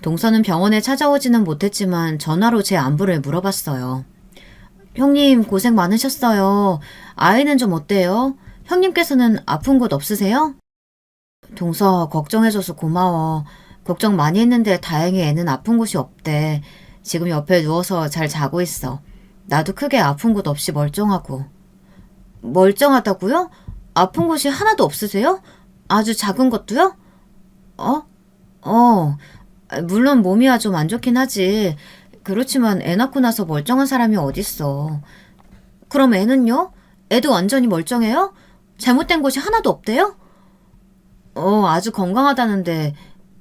동서는 병원에 찾아오지는 못했지만 전화로 제 안부를 물어봤어요. 형님 고생 많으셨어요. 아이는 좀 어때요? 형님께서는 아픈 곳 없으세요? 동서 걱정해줘서 고마워. 걱정 많이 했는데 다행히 애는 아픈 곳이 없대. 지금 옆에 누워서 잘 자고 있어. 나도 크게 아픈 곳 없이 멀쩡하고. 멀쩡하다고요? 아픈 곳이 하나도 없으세요? 아주 작은 것도요? 어? 물론 몸이야 좀 안 좋긴 하지. 그렇지만 애 낳고 나서 멀쩡한 사람이 어딨어. 그럼 애는요? 애도 완전히 멀쩡해요? 잘못된 곳이 하나도 없대요? 아주 건강하다는데.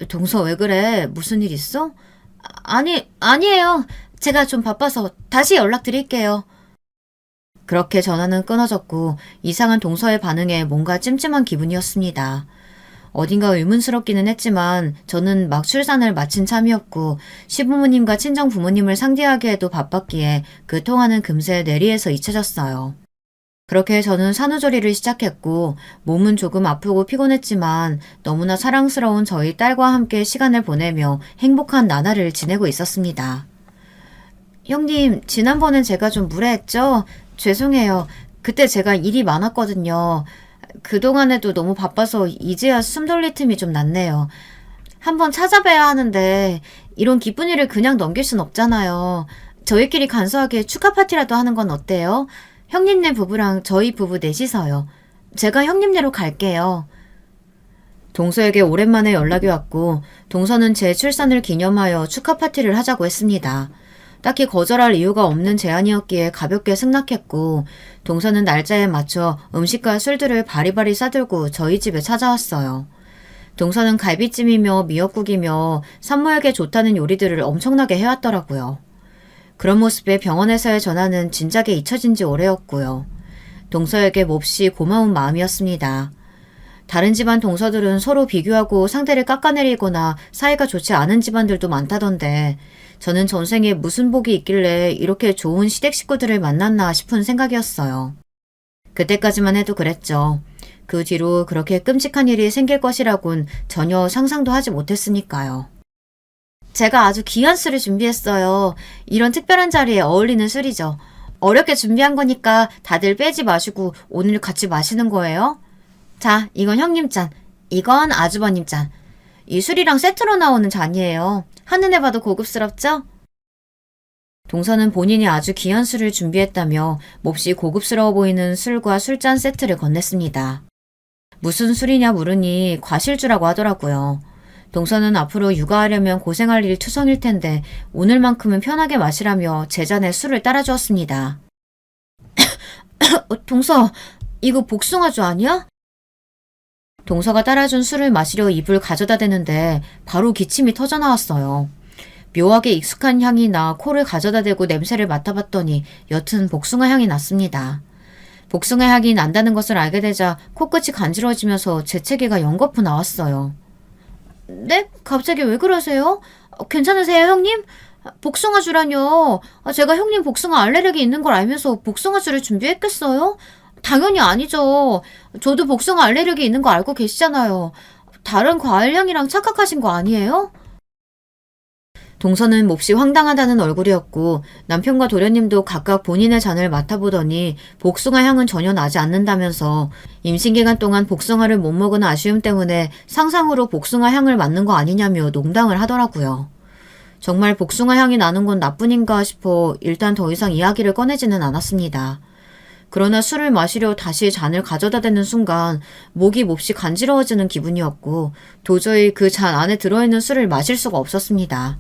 동서 왜 그래? 무슨 일 있어? 아니에요. 제가 좀 바빠서 다시 연락드릴게요. 그렇게 전화는 끊어졌고 이상한 동서의 반응에 뭔가 찜찜한 기분이었습니다. 어딘가 의문스럽기는 했지만 저는 막 출산을 마친 참이었고 시부모님과 친정 부모님을 상대하기에도 바빴기에 그 통화는 금세 뇌리에서 잊혀졌어요. 그렇게 저는 산후조리를 시작했고 몸은 조금 아프고 피곤했지만 너무나 사랑스러운 저희 딸과 함께 시간을 보내며 행복한 나날을 지내고 있었습니다. 형님, 지난번엔 제가 좀 무례했죠? 죄송해요. 그때 제가 일이 많았거든요. 그동안에도 너무 바빠서 이제야 숨 돌릴 틈이 좀 났네요. 한번 찾아뵈야 하는데 이런 기쁜 일을 그냥 넘길 순 없잖아요. 저희끼리 간소하게 축하 파티라도 하는 건 어때요? 형님네 부부랑 저희 부부 넷이서요. 제가 형님네로 갈게요. 동서에게 오랜만에 연락이 왔고 동서는 제 출산을 기념하여 축하 파티를 하자고 했습니다. 딱히 거절할 이유가 없는 제안이었기에 가볍게 승낙했고 동서는 날짜에 맞춰 음식과 술들을 바리바리 싸들고 저희 집에 찾아왔어요. 동서는 갈비찜이며 미역국이며 산모에게 좋다는 요리들을 엄청나게 해왔더라고요. 그런 모습에 병원에서의 전화는 진작에 잊혀진 지 오래였고요. 동서에게 몹시 고마운 마음이었습니다. 다른 집안 동서들은 서로 비교하고 상대를 깎아내리거나 사이가 좋지 않은 집안들도 많다던데 저는 전생에 무슨 복이 있길래 이렇게 좋은 시댁 식구들을 만났나 싶은 생각이었어요. 그때까지만 해도 그랬죠. 그 뒤로 그렇게 끔찍한 일이 생길 것이라곤 전혀 상상도 하지 못했으니까요. 제가 아주 귀한 술을 준비했어요. 이런 특별한 자리에 어울리는 술이죠. 어렵게 준비한 거니까 다들 빼지 마시고 오늘 같이 마시는 거예요. 자, 이건 형님 잔, 이건 아주버님 잔. 이 술이랑 세트로 나오는 잔이에요. 한눈에 봐도 고급스럽죠? 동서는 본인이 아주 귀한 술을 준비했다며 몹시 고급스러워 보이는 술과 술잔 세트를 건넸습니다. 무슨 술이냐 물으니 과실주라고 하더라고요. 동서는 앞으로 육아하려면 고생할 일 투성일 텐데 오늘만큼은 편하게 마시라며 제 잔에 술을 따라주었습니다. 동서, 이거 복숭아주 아니야? 동서가 따라준 술을 마시려 입을 가져다 대는데 바로 기침이 터져나왔어요. 묘하게 익숙한 향이 나 코를 가져다 대고 냄새를 맡아봤더니 옅은 복숭아 향이 났습니다. 복숭아 향이 난다는 것을 알게 되자 코끝이 간지러워지면서 재채기가 연거푸 나왔어요. 네? 갑자기 왜 그러세요? 괜찮으세요, 형님? 복숭아주라뇨. 제가 형님 복숭아 알레르기 있는 걸 알면서 복숭아주를 준비했겠어요? 당연히 아니죠. 저도 복숭아 알레르기 있는 거 알고 계시잖아요. 다른 과일 향이랑 착각하신 거 아니에요? 동서는 몹시 황당하다는 얼굴이었고 남편과 도련님도 각각 본인의 잔을 맡아보더니 복숭아 향은 전혀 나지 않는다면서 임신기간 동안 복숭아를 못 먹은 아쉬움 때문에 상상으로 복숭아 향을 맡는 거 아니냐며 농담을 하더라고요. 정말 복숭아 향이 나는 건 나뿐인가 싶어 일단 더 이상 이야기를 꺼내지는 않았습니다. 그러나 술을 마시려 다시 잔을 가져다 대는 순간 목이 몹시 간지러워지는 기분이었고 도저히 그 잔 안에 들어있는 술을 마실 수가 없었습니다.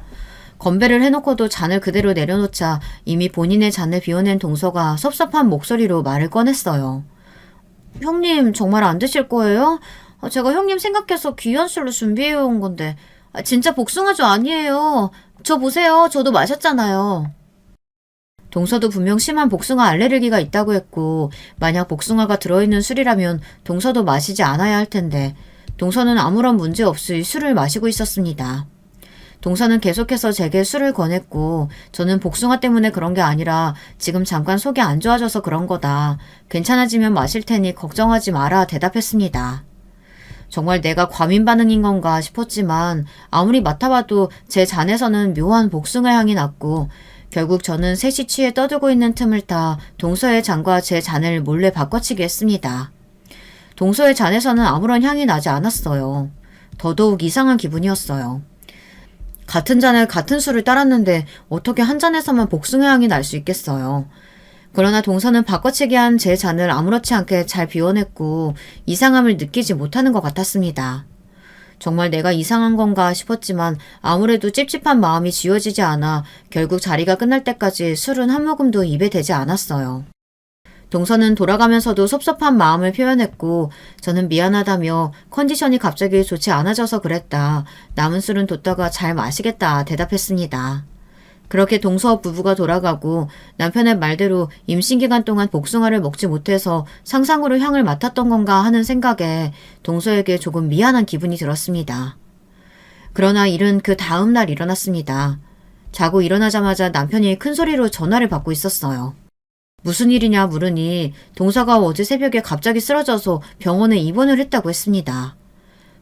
건배를 해놓고도 잔을 그대로 내려놓자 이미 본인의 잔을 비워낸 동서가 섭섭한 목소리로 말을 꺼냈어요. 형님 정말 안 드실 거예요? 제가 형님 생각해서 귀한 술로 준비해온 건데 진짜 복숭아주 아니에요. 저 보세요. 저도 마셨잖아요. 동서도 분명 심한 복숭아 알레르기가 있다고 했고 만약 복숭아가 들어있는 술이라면 동서도 마시지 않아야 할 텐데 동서는 아무런 문제 없이 술을 마시고 있었습니다. 동서는 계속해서 제게 술을 권했고 저는 복숭아 때문에 그런 게 아니라 지금 잠깐 속이 안 좋아져서 그런 거다. 괜찮아지면 마실 테니 걱정하지 마라 대답했습니다. 정말 내가 과민 반응인 건가 싶었지만 아무리 맡아봐도 제 잔에서는 묘한 복숭아 향이 났고 결국 저는 셋이 취해 떠들고 있는 틈을 타 동서의 잔과 제 잔을 몰래 바꿔치기 했습니다. 동서의 잔에서는 아무런 향이 나지 않았어요. 더더욱 이상한 기분이었어요. 같은 잔에 같은 술을 따랐는데 어떻게 한 잔에서만 복숭아 향이 날 수 있겠어요. 그러나 동서는 바꿔치기 한 제 잔을 아무렇지 않게 잘 비워냈고 이상함을 느끼지 못하는 것 같았습니다. 정말 내가 이상한 건가 싶었지만 아무래도 찝찝한 마음이 지워지지 않아 결국 자리가 끝날 때까지 술은 한 모금도 입에 대지 않았어요. 동서는 돌아가면서도 섭섭한 마음을 표현했고 저는 미안하다며 컨디션이 갑자기 좋지 않아져서 그랬다. 남은 술은 뒀다가 잘 마시겠다 대답했습니다. 그렇게 동서 부부가 돌아가고 남편의 말대로 임신기간 동안 복숭아를 먹지 못해서 상상으로 향을 맡았던 건가 하는 생각에 동서에게 조금 미안한 기분이 들었습니다. 그러나 일은 그 다음 날 일어났습니다. 자고 일어나자마자 남편이 큰 소리로 전화를 받고 있었어요. 무슨 일이냐 물으니 동서가 어제 새벽에 갑자기 쓰러져서 병원에 입원을 했다고 했습니다.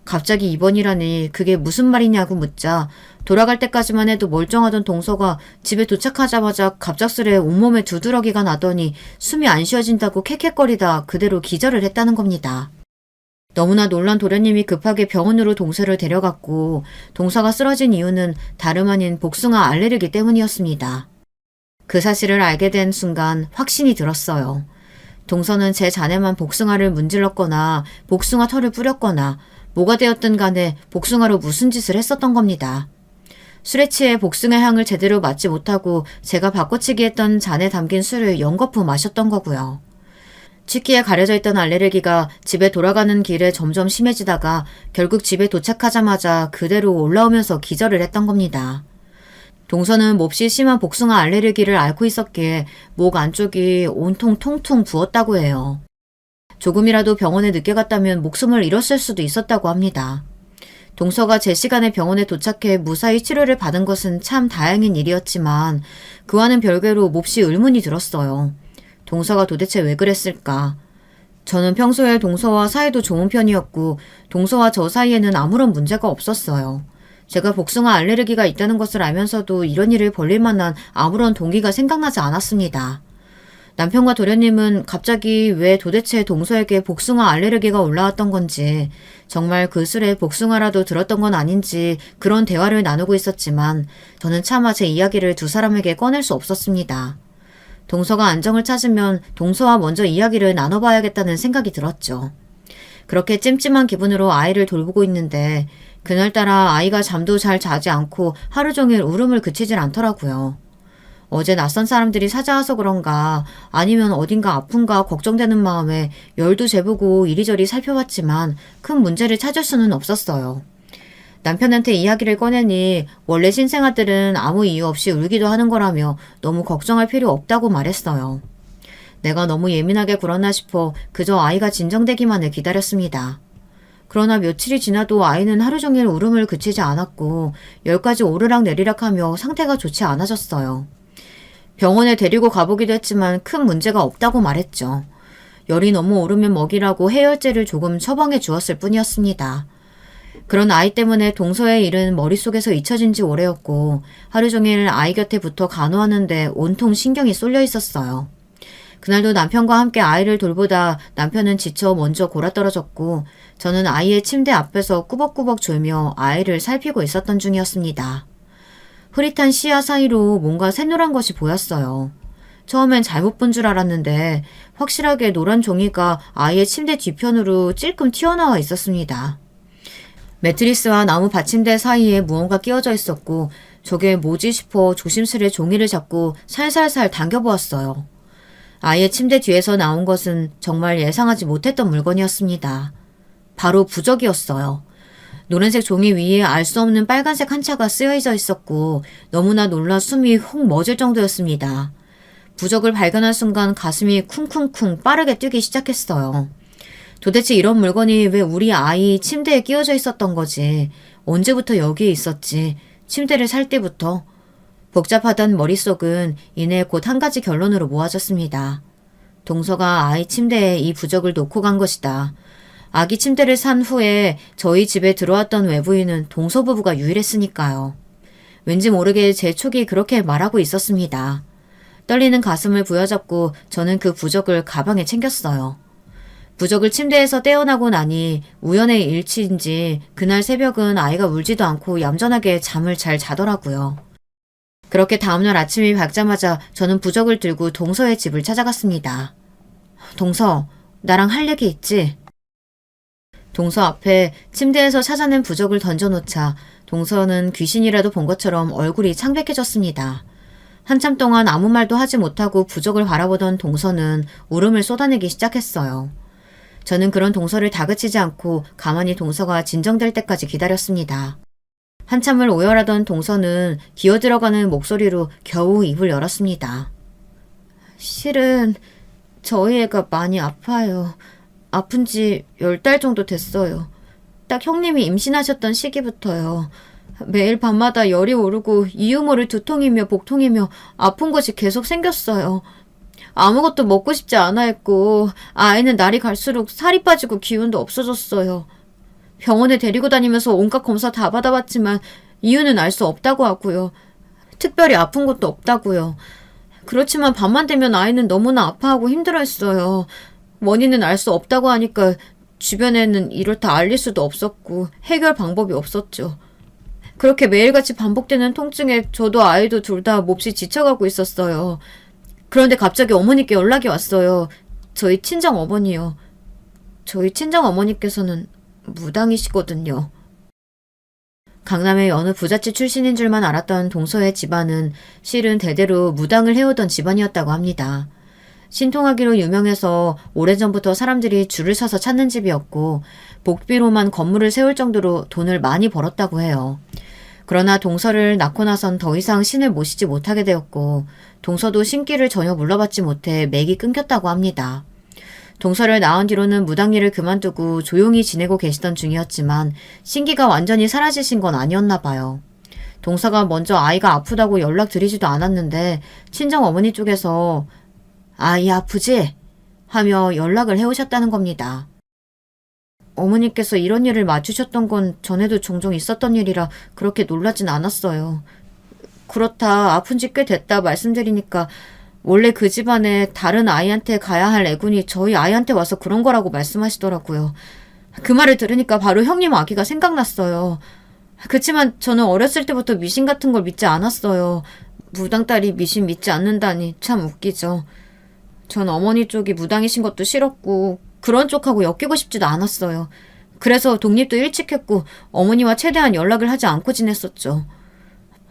갑자기 입원이라니 그게 무슨 말이냐고 묻자 돌아갈 때까지만 해도 멀쩡하던 동서가 집에 도착하자마자 갑작스레 온몸에 두드러기가 나더니 숨이 안 쉬어진다고 캑캑거리다 그대로 기절을 했다는 겁니다. 너무나 놀란 도련님이 급하게 병원으로 동서를 데려갔고 동서가 쓰러진 이유는 다름 아닌 복숭아 알레르기 때문이었습니다. 그 사실을 알게 된 순간 확신이 들었어요. 동서는 제 잔에만 복숭아를 문질렀거나 복숭아 털을 뿌렸거나 뭐가 되었든 간에 복숭아로 무슨 짓을 했었던 겁니다. 술에 취해 복숭아 향을 제대로 맡지 못하고 제가 바꿔치기 했던 잔에 담긴 술을 연거푸 마셨던 거고요. 취기에 가려져 있던 알레르기가 집에 돌아가는 길에 점점 심해지다가 결국 집에 도착하자마자 그대로 올라오면서 기절을 했던 겁니다. 동서는 몹시 심한 복숭아 알레르기를 앓고 있었기에 목 안쪽이 온통 통통 부었다고 해요. 조금이라도 병원에 늦게 갔다면 목숨을 잃었을 수도 있었다고 합니다. 동서가 제 시간에 병원에 도착해 무사히 치료를 받은 것은 참 다행인 일이었지만 그와는 별개로 몹시 의문이 들었어요. 동서가 도대체 왜 그랬을까? 저는 평소에 동서와 사이도 좋은 편이었고 동서와 저 사이에는 아무런 문제가 없었어요. 제가 복숭아 알레르기가 있다는 것을 알면서도 이런 일을 벌릴 만한 아무런 동기가 생각나지 않았습니다. 남편과 도련님은 갑자기 왜 도대체 동서에게 복숭아 알레르기가 올라왔던 건지 정말 그 술에 복숭아라도 들었던 건 아닌지 그런 대화를 나누고 있었지만 저는 차마 제 이야기를 두 사람에게 꺼낼 수 없었습니다. 동서가 안정을 찾으면 동서와 먼저 이야기를 나눠봐야겠다는 생각이 들었죠. 그렇게 찜찜한 기분으로 아이를 돌보고 있는데 그날따라 아이가 잠도 잘 자지 않고 하루 종일 울음을 그치질 않더라고요. 어제 낯선 사람들이 찾아와서 그런가 아니면 어딘가 아픈가 걱정되는 마음에 열도 재보고 이리저리 살펴봤지만 큰 문제를 찾을 수는 없었어요. 남편한테 이야기를 꺼내니 원래 신생아들은 아무 이유 없이 울기도 하는 거라며 너무 걱정할 필요 없다고 말했어요. 내가 너무 예민하게 굴었나 싶어 그저 아이가 진정되기만을 기다렸습니다. 그러나 며칠이 지나도 아이는 하루 종일 울음을 그치지 않았고 열까지 오르락내리락하며 상태가 좋지 않아졌어요. 병원에 데리고 가보기도 했지만 큰 문제가 없다고 말했죠. 열이 너무 오르면 먹이라고 해열제를 조금 처방해 주었을 뿐이었습니다. 그런 아이 때문에 동서의 일은 머릿속에서 잊혀진 지 오래였고 하루 종일 아이 곁에 붙어 간호하는데 온통 신경이 쏠려 있었어요. 그날도 남편과 함께 아이를 돌보다 남편은 지쳐 먼저 골아떨어졌고 저는 아이의 침대 앞에서 꾸벅꾸벅 졸며 아이를 살피고 있었던 중이었습니다. 흐릿한 시야 사이로 뭔가 새노란 것이 보였어요. 처음엔 잘못 본 줄 알았는데 확실하게 노란 종이가 아이의 침대 뒤편으로 찔끔 튀어나와 있었습니다. 매트리스와 나무 받침대 사이에 무언가 끼워져 있었고 저게 뭐지 싶어 조심스레 종이를 잡고 살살살 당겨보았어요. 아이의 침대 뒤에서 나온 것은 정말 예상하지 못했던 물건이었습니다. 바로 부적이었어요. 노란색 종이 위에 알 수 없는 빨간색 한자가 쓰여져 있었고 너무나 놀라 숨이 훅 멎을 정도였습니다. 부적을 발견한 순간 가슴이 쿵쿵쿵 빠르게 뛰기 시작했어요. 도대체 이런 물건이 왜 우리 아이 침대에 끼워져 있었던 거지? 언제부터 여기에 있었지? 침대를 살 때부터. 복잡하던 머릿속은 이내 곧 한 가지 결론으로 모아졌습니다. 동서가 아이 침대에 이 부적을 놓고 간 것이다. 아기 침대를 산 후에 저희 집에 들어왔던 외부인은 동서 부부가 유일했으니까요. 왠지 모르게 제 촉이 그렇게 말하고 있었습니다. 떨리는 가슴을 부여잡고 저는 그 부적을 가방에 챙겼어요. 부적을 침대에서 떼어나고 나니 우연의 일치인지 그날 새벽은 아이가 울지도 않고 얌전하게 잠을 잘 자더라고요. 그렇게 다음날 아침이 밝자마자 저는 부적을 들고 동서의 집을 찾아갔습니다. 동서, 나랑 할 얘기 있지? 동서 앞에 침대에서 찾아낸 부적을 던져놓자 동서는 귀신이라도 본 것처럼 얼굴이 창백해졌습니다. 한참 동안 아무 말도 하지 못하고 부적을 바라보던 동서는 울음을 쏟아내기 시작했어요. 저는 그런 동서를 다그치지 않고 가만히 동서가 진정될 때까지 기다렸습니다. 한참을 오열하던 동서는 기어들어가는 목소리로 겨우 입을 열었습니다. 실은 저희 애가 많이 아파요. 아픈 지 10달 정도 됐어요. 딱 형님이 임신하셨던 시기부터요. 매일 밤마다 열이 오르고 이유 모를 두통이며 복통이며 아픈 것이 계속 생겼어요. 아무것도 먹고 싶지 않아 했고 아이는 날이 갈수록 살이 빠지고 기운도 없어졌어요. 병원에 데리고 다니면서 온갖 검사 다 받아봤지만 이유는 알 수 없다고 하고요. 특별히 아픈 것도 없다고요. 그렇지만 밤만 되면 아이는 너무나 아파하고 힘들어했어요. 원인은 알 수 없다고 하니까 주변에는 이렇다 알릴 수도 없었고 해결 방법이 없었죠. 그렇게 매일같이 반복되는 통증에 저도 아이도 둘 다 몹시 지쳐가고 있었어요. 그런데 갑자기 어머니께 연락이 왔어요. 저희 친정 어머니요. 저희 친정 어머니께서는 무당이시거든요. 강남의 어느 부잣집 출신인 줄만 알았던 동서의 집안은 실은 대대로 무당을 해오던 집안이었다고 합니다. 신통하기로 유명해서 오래전부터 사람들이 줄을 서서 찾는 집이었고 복비로만 건물을 세울 정도로 돈을 많이 벌었다고 해요. 그러나 동서를 낳고 나선 더 이상 신을 모시지 못하게 되었고 동서도 신기를 전혀 물러받지 못해 맥이 끊겼다고 합니다. 동서를 낳은 뒤로는 무당일을 그만두고 조용히 지내고 계시던 중이었지만 신기가 완전히 사라지신 건 아니었나 봐요. 동서가 먼저 아이가 아프다고 연락드리지도 않았는데 친정 어머니 쪽에서 아이 아프지? 하며 연락을 해오셨다는 겁니다. 어머니께서 이런 일을 맞추셨던 건 전에도 종종 있었던 일이라 그렇게 놀라진 않았어요. 그렇다 아픈 지 꽤 됐다 말씀드리니까 원래 그 집안에 다른 아이한테 가야 할 애군이 저희 아이한테 와서 그런 거라고 말씀하시더라고요. 그 말을 들으니까 바로 형님 아기가 생각났어요. 그치만 저는 어렸을 때부터 미신 같은 걸 믿지 않았어요. 무당 딸이 미신 믿지 않는다니 참 웃기죠. 전 어머니 쪽이 무당이신 것도 싫었고 그런 쪽하고 엮이고 싶지도 않았어요. 그래서 독립도 일찍 했고 어머니와 최대한 연락을 하지 않고 지냈었죠.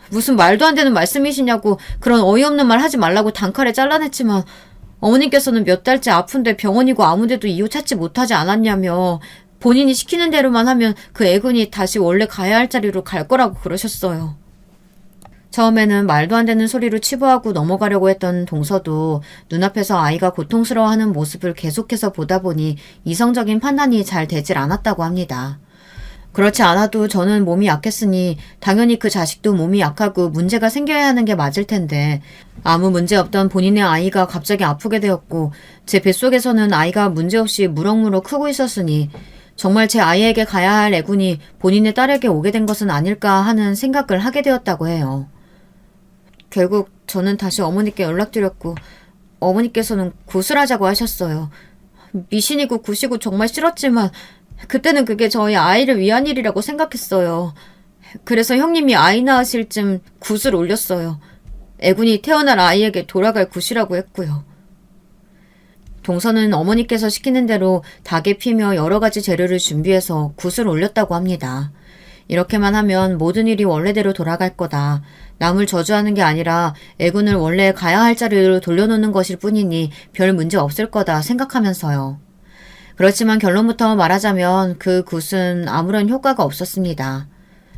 무슨 말도 안 되는 말씀이시냐고 그런 어이없는 말 하지 말라고 단칼에 잘라냈지만 어머니께서는 몇 달째 아픈데 병원이고 아무데도 이유 찾지 못하지 않았냐며 본인이 시키는 대로만 하면 그 애군이 다시 원래 가야 할 자리로 갈 거라고 그러셨어요. 처음에는 말도 안 되는 소리로 치부하고 넘어가려고 했던 동서도 눈앞에서 아이가 고통스러워하는 모습을 계속해서 보다 보니 이성적인 판단이 잘 되질 않았다고 합니다. 그렇지 않아도 저는 몸이 약했으니 당연히 그 자식도 몸이 약하고 문제가 생겨야 하는 게 맞을 텐데 아무 문제 없던 본인의 아이가 갑자기 아프게 되었고 제 뱃속에서는 아이가 문제없이 무럭무럭 크고 있었으니 정말 제 아이에게 가야 할 애군이 본인의 딸에게 오게 된 것은 아닐까 하는 생각을 하게 되었다고 해요. 결국 저는 다시 어머니께 연락드렸고 어머니께서는 구슬하자고 하셨어요. 미신이고 굿이고 정말 싫었지만 그때는 그게 저희 아이를 위한 일이라고 생각했어요. 그래서 형님이 아이 낳으실 쯤 굿을 올렸어요. 애군이 태어날 아이에게 돌아갈 굿이라고 했고요. 동서는 어머니께서 시키는 대로 닭에 피며 여러 가지 재료를 준비해서 굿을 올렸다고 합니다. 이렇게만 하면 모든 일이 원래대로 돌아갈 거다. 남을 저주하는 게 아니라 애군을 원래 가야 할 자리로 돌려놓는 것일 뿐이니 별 문제 없을 거다 생각하면서요. 그렇지만 결론부터 말하자면 그 굿은 아무런 효과가 없었습니다.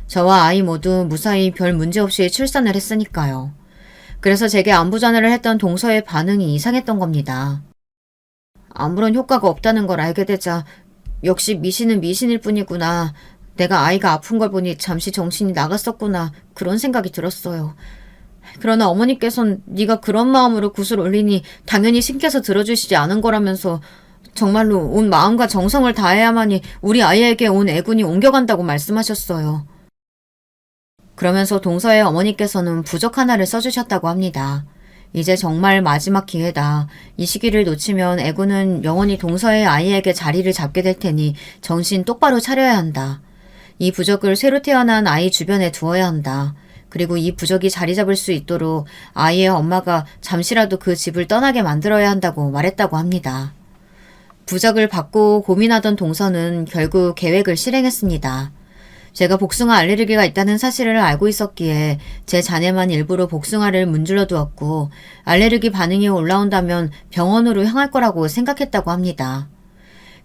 저와 아이 모두 무사히 별 문제 없이 출산을 했으니까요. 그래서 제게 안부 전화를 했던 동서의 반응이 이상했던 겁니다. 아무런 효과가 없다는 걸 알게 되자 역시 미신은 미신일 뿐이구나. 내가 아이가 아픈 걸 보니 잠시 정신이 나갔었구나 그런 생각이 들었어요. 그러나 어머니께선 네가 그런 마음으로 굿을 올리니 당연히 신께서 들어주시지 않은 거라면서 정말로 온 마음과 정성을 다해야만이 우리 아이에게 온 애군이 옮겨간다고 말씀하셨어요. 그러면서 동서의 어머니께서는 부적 하나를 써주셨다고 합니다. 이제 정말 마지막 기회다. 이 시기를 놓치면 애군은 영원히 동서의 아이에게 자리를 잡게 될 테니 정신 똑바로 차려야 한다. 이 부적을 새로 태어난 아이 주변에 두어야 한다. 그리고 이 부적이 자리 잡을 수 있도록 아이의 엄마가 잠시라도 그 집을 떠나게 만들어야 한다고 말했다고 합니다. 부적을 받고 고민하던 동서는 결국 계획을 실행했습니다. 제가 복숭아 알레르기가 있다는 사실을 알고 있었기에 제 자네만 일부러 복숭아를 문질러 두었고 알레르기 반응이 올라온다면 병원으로 향할 거라고 생각했다고 합니다.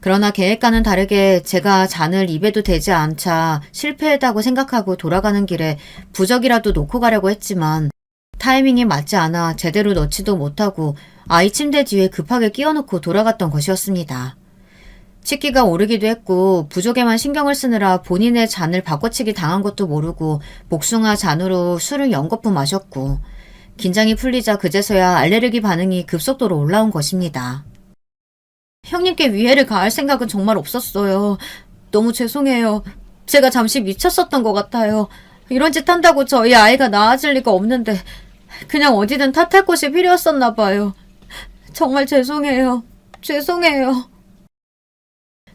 그러나 계획과는 다르게 제가 잔을 입에도 대지 않자 실패했다고 생각하고 돌아가는 길에 부적이라도 놓고 가려고 했지만 타이밍이 맞지 않아 제대로 넣지도 못하고 아이 침대 뒤에 급하게 끼워놓고 돌아갔던 것이었습니다. 치기가 오르기도 했고 부족에만 신경을 쓰느라 본인의 잔을 바꿔치기 당한 것도 모르고 복숭아 잔으로 술을 연거푸 마셨고 긴장이 풀리자 그제서야 알레르기 반응이 급속도로 올라온 것입니다. 형님께 위해를 가할 생각은 정말 없었어요. 너무 죄송해요. 제가 잠시 미쳤었던 것 같아요. 이런 짓 한다고 저희 아이가 나아질 리가 없는데 그냥 어디든 탓할 곳이 필요했었나 봐요. 정말 죄송해요. 죄송해요.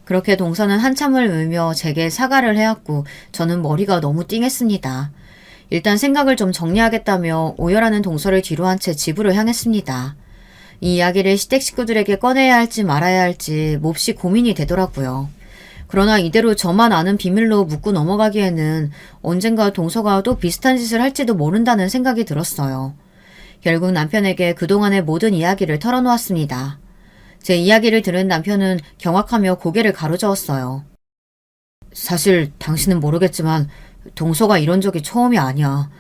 그렇게 동서는 한참을 울며 제게 사과를 해왔고 저는 머리가 너무 띵했습니다. 일단 생각을 좀 정리하겠다며 오열하는 동서를 뒤로 한 채 집으로 향했습니다. 이 이야기를 시댁 식구들에게 꺼내야 할지 말아야 할지 몹시 고민이 되더라고요. 그러나 이대로 저만 아는 비밀로 묻고 넘어가기에는 언젠가 동서가 또 비슷한 짓을 할지도 모른다는 생각이 들었어요. 결국 남편에게 그동안의 모든 이야기를 털어놓았습니다. 제 이야기를 들은 남편은 경악하며 고개를 가로저었어요. 사실 당신은 모르겠지만 동서가 이런 적이 처음이 아니야.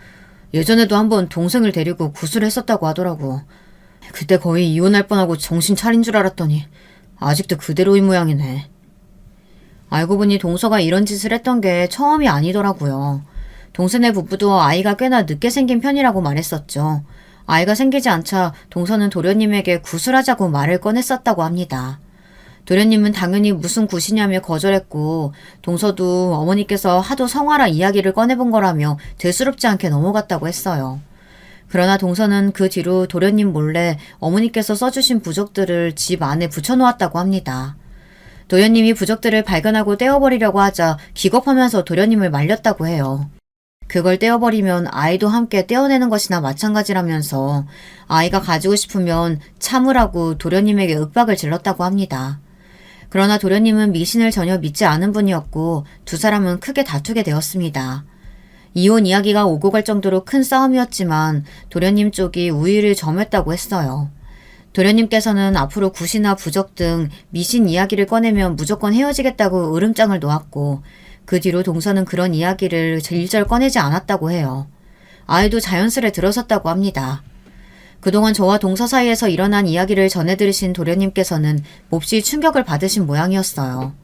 예전에도 한번 동생을 데리고 굿을 했었다고 하더라고. 그때 거의 이혼할 뻔하고 정신 차린 줄 알았더니 아직도 그대로인 모양이네. 알고 보니 동서가 이런 짓을 했던 게 처음이 아니더라고요. 동생네 부부도 아이가 꽤나 늦게 생긴 편이라고 말했었죠. 아이가 생기지 않자 동서는 도련님에게 굿을 하자고 말을 꺼냈었다고 합니다. 도련님은 당연히 무슨 굿이냐며 거절했고 동서도 어머니께서 하도 성화라 이야기를 꺼내본 거라며 대수롭지 않게 넘어갔다고 했어요. 그러나 동서는 그 뒤로 도련님 몰래 어머니께서 써주신 부적들을 집 안에 붙여놓았다고 합니다. 도련님이 부적들을 발견하고 떼어버리려고 하자 기겁하면서 도련님을 말렸다고 해요. 그걸 떼어버리면 아이도 함께 떼어내는 것이나 마찬가지라면서 아이가 가지고 싶으면 참으라고 도련님에게 윽박을 질렀다고 합니다. 그러나 도련님은 미신을 전혀 믿지 않은 분이었고 두 사람은 크게 다투게 되었습니다. 이혼 이야기가 오고 갈 정도로 큰 싸움이었지만 도련님 쪽이 우위를 점했다고 했어요. 도련님께서는 앞으로 굿이나 부적 등 미신 이야기를 꺼내면 무조건 헤어지겠다고 으름장을 놓았고 그 뒤로 동서는 그런 이야기를 일절 꺼내지 않았다고 해요. 아이도 자연스레 들어섰다고 합니다. 그동안 저와 동서 사이에서 일어난 이야기를 전해 들으신 도련님께서는 몹시 충격을 받으신 모양이었어요.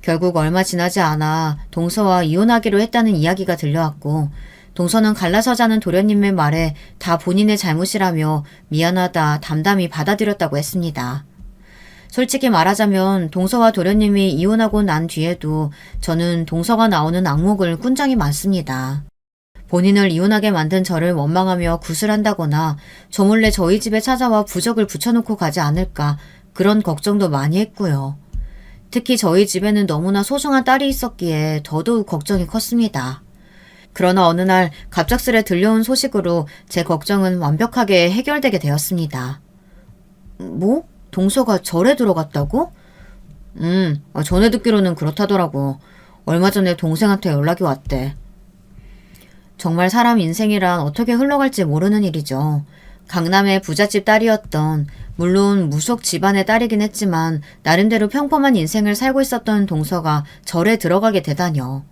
결국 얼마 지나지 않아 동서와 이혼하기로 했다는 이야기가 들려왔고 동서는 갈라서자는 도련님의 말에 다 본인의 잘못이라며 미안하다 담담히 받아들였다고 했습니다. 솔직히 말하자면 동서와 도련님이 이혼하고 난 뒤에도 저는 동서가 나오는 악몽을 꾼 적이 많습니다. 본인을 이혼하게 만든 저를 원망하며 굿을 한다거나 저 몰래 저희 집에 찾아와 부적을 붙여놓고 가지 않을까 그런 걱정도 많이 했고요. 특히 저희 집에는 너무나 소중한 딸이 있었기에 더더욱 걱정이 컸습니다. 그러나 어느 날 갑작스레 들려온 소식으로 제 걱정은 완벽하게 해결되게 되었습니다. 뭐? 동서가 절에 들어갔다고? 전에 듣기로는 그렇다더라고. 얼마 전에 동생한테 연락이 왔대. 정말 사람 인생이란 어떻게 흘러갈지 모르는 일이죠. 강남의 부잣집 딸이었던, 물론 무속 집안의 딸이긴 했지만 나름대로 평범한 인생을 살고 있었던 동서가 절에 들어가게 되다뇨.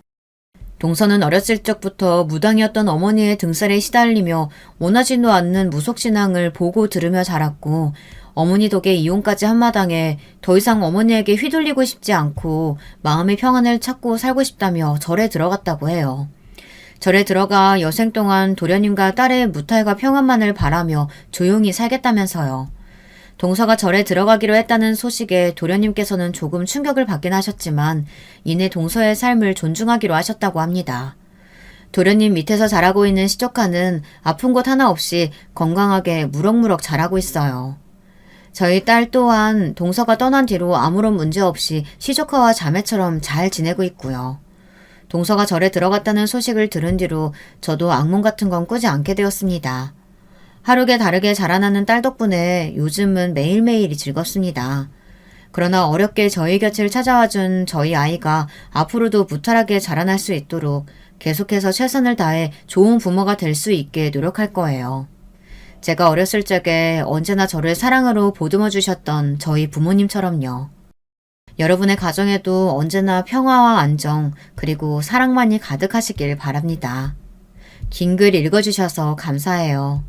동서는 어렸을 적부터 무당이었던 어머니의 등살에 시달리며 원하지도 않는 무속신앙을 보고 들으며 자랐고 어머니 덕에 이혼까지 한 마당에 더 이상 어머니에게 휘둘리고 싶지 않고 마음의 평안을 찾고 살고 싶다며 절에 들어갔다고 해요. 절에 들어가 여생 동안 도련님과 딸의 무탈과 평안만을 바라며 조용히 살겠다면서요. 동서가 절에 들어가기로 했다는 소식에 도련님께서는 조금 충격을 받긴 하셨지만 이내 동서의 삶을 존중하기로 하셨다고 합니다. 도련님 밑에서 자라고 있는 시조카는 아픈 곳 하나 없이 건강하게 무럭무럭 자라고 있어요. 저희 딸 또한 동서가 떠난 뒤로 아무런 문제 없이 시조카와 자매처럼 잘 지내고 있고요. 동서가 절에 들어갔다는 소식을 들은 뒤로 저도 악몽 같은 건 꾸지 않게 되었습니다. 하루게 다르게 자라나는 딸 덕분에 요즘은 매일매일이 즐겁습니다. 그러나 어렵게 저희 곁을 찾아와준 저희 아이가 앞으로도 무탈하게 자라날 수 있도록 계속해서 최선을 다해 좋은 부모가 될 수 있게 노력할 거예요. 제가 어렸을 적에 언제나 저를 사랑으로 보듬어 주셨던 저희 부모님처럼요. 여러분의 가정에도 언제나 평화와 안정 그리고 사랑만이 가득하시길 바랍니다. 긴 글 읽어주셔서 감사해요.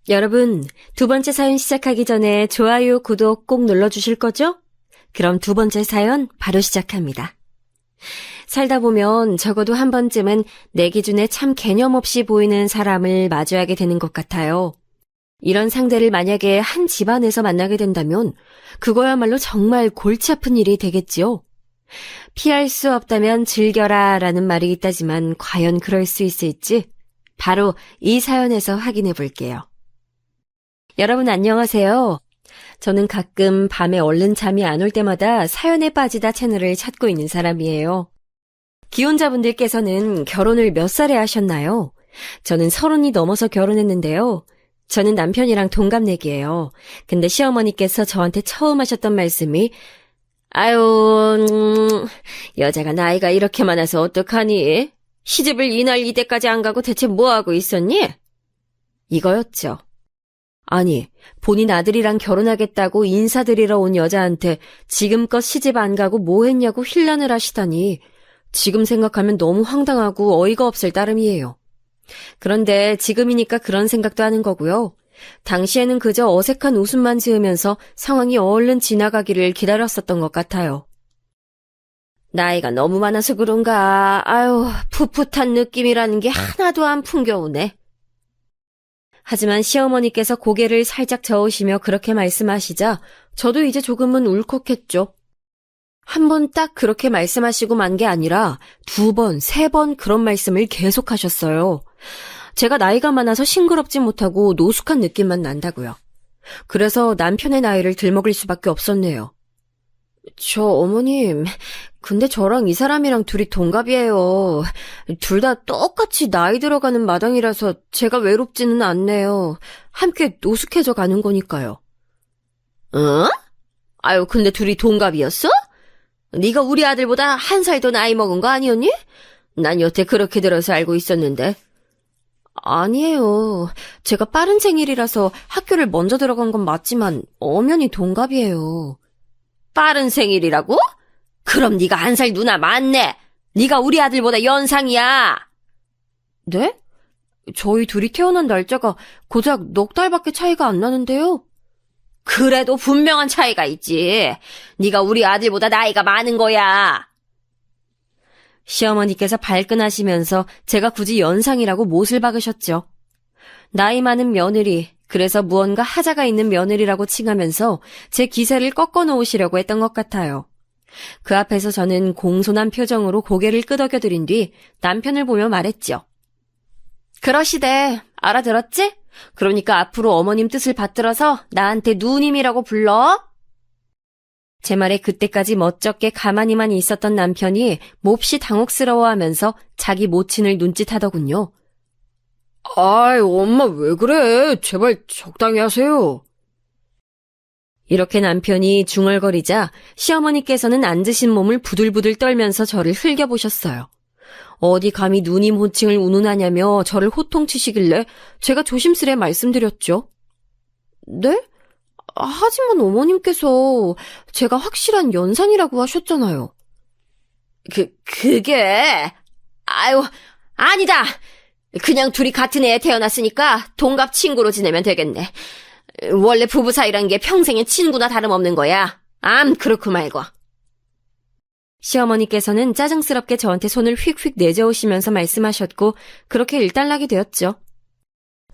여러분, 두 번째 사연 시작하기 전에 좋아요, 구독 꼭 눌러주실 거죠? 그럼 두 번째 사연 바로 시작합니다. 살다 보면 적어도 한 번쯤은 내 기준에 참 개념 없이 보이는 사람을 마주하게 되는 것 같아요. 이런 상대를 만약에 한 집안에서 만나게 된다면 그거야말로 정말 골치 아픈 일이 되겠지요. 피할 수 없다면 즐겨라 라는 말이 있다지만 과연 그럴 수 있을지 바로 이 사연에서 확인해 볼게요. 여러분 안녕하세요. 저는 가끔 밤에 얼른 잠이 안 올 때마다 사연에 빠지다 채널을 찾고 있는 사람이에요. 기혼자분들께서는 결혼을 몇 살에 하셨나요? 저는 30이 넘어서 결혼했는데요. 저는 남편이랑 동갑내기예요. 근데 시어머니께서 저한테 처음 하셨던 말씀이 아유, 여자가 나이가 이렇게 많아서 어떡하니? 시집을 이날 이때까지 안 가고 대체 뭐하고 있었니? 이거였죠. 아니, 본인 아들이랑 결혼하겠다고 인사드리러 온 여자한테 지금껏 시집 안 가고 뭐 했냐고 힐난을 하시다니 지금 생각하면 너무 황당하고 어이가 없을 따름이에요. 그런데 지금이니까 그런 생각도 하는 거고요. 당시에는 그저 어색한 웃음만 지으면서 상황이 얼른 지나가기를 기다렸었던 것 같아요. 나이가 너무 많아서 그런가. 아유, 풋풋한 느낌이라는 게 하나도 안 풍겨오네. 하지만 시어머니께서 고개를 살짝 저으시며 그렇게 말씀하시자 저도 이제 조금은 울컥했죠. 한 번 딱 그렇게 말씀하시고 만 게 아니라 2번, 3번 그런 말씀을 계속하셨어요. 제가 나이가 많아서 싱그럽지 못하고 노숙한 느낌만 난다고요. 그래서 남편의 나이를 들먹일 수밖에 없었네요. 저 어머님, 근데 저랑 이 사람이랑 둘이 동갑이에요. 둘 다 똑같이 나이 들어가는 마당이라서 제가 외롭지는 않네요. 함께 노숙해져 가는 거니까요. 응? 아유, 근데 둘이 동갑이었어? 네가 우리 아들보다 1살 더 나이 먹은 거 아니었니? 난 여태 그렇게 들어서 알고 있었는데. 아니에요. 제가 빠른 생일이라서 학교를 먼저 들어간 건 맞지만 엄연히 동갑이에요. 빠른 생일이라고? 그럼 네가 1살 누나 맞네. 네가 우리 아들보다 연상이야. 네? 저희 둘이 태어난 날짜가 고작 넉 달밖에 차이가 안 나는데요. 그래도 분명한 차이가 있지. 네가 우리 아들보다 나이가 많은 거야. 시어머니께서 발끈하시면서 제가 굳이 연상이라고 못을 박으셨죠. 나이 많은 며느리, 그래서 무언가 하자가 있는 며느리라고 칭하면서 제 기세를 꺾어 놓으시려고 했던 것 같아요. 그 앞에서 저는 공손한 표정으로 고개를 끄덕여드린 뒤 남편을 보며 말했죠. 그러시대. 알아들었지? 그러니까 앞으로 어머님 뜻을 받들어서 나한테 누님이라고 불러. 제 말에 그때까지 멋쩍게 가만히만 있었던 남편이 몹시 당혹스러워하면서 자기 모친을 눈짓하더군요. 아이, 엄마 왜 그래? 제발 적당히 하세요. 이렇게 남편이 중얼거리자 시어머니께서는 앉으신 몸을 부들부들 떨면서 저를 흘겨보셨어요. 어디 감히 누님 호칭을 운운하냐며 저를 호통치시길래 제가 조심스레 말씀드렸죠. 네? 하지만 어머님께서 제가 확실한 연상이라고 하셨잖아요. 그게... 아유, 아니다! 그냥 둘이 같은 애에 태어났으니까 동갑 친구로 지내면 되겠네. 원래 부부 사이란 게 평생의 친구나 다름없는 거야. 그렇고 말고. 시어머니께서는 짜증스럽게 저한테 손을 휙휙 내저으시면서 말씀하셨고 그렇게 일단락이 되었죠.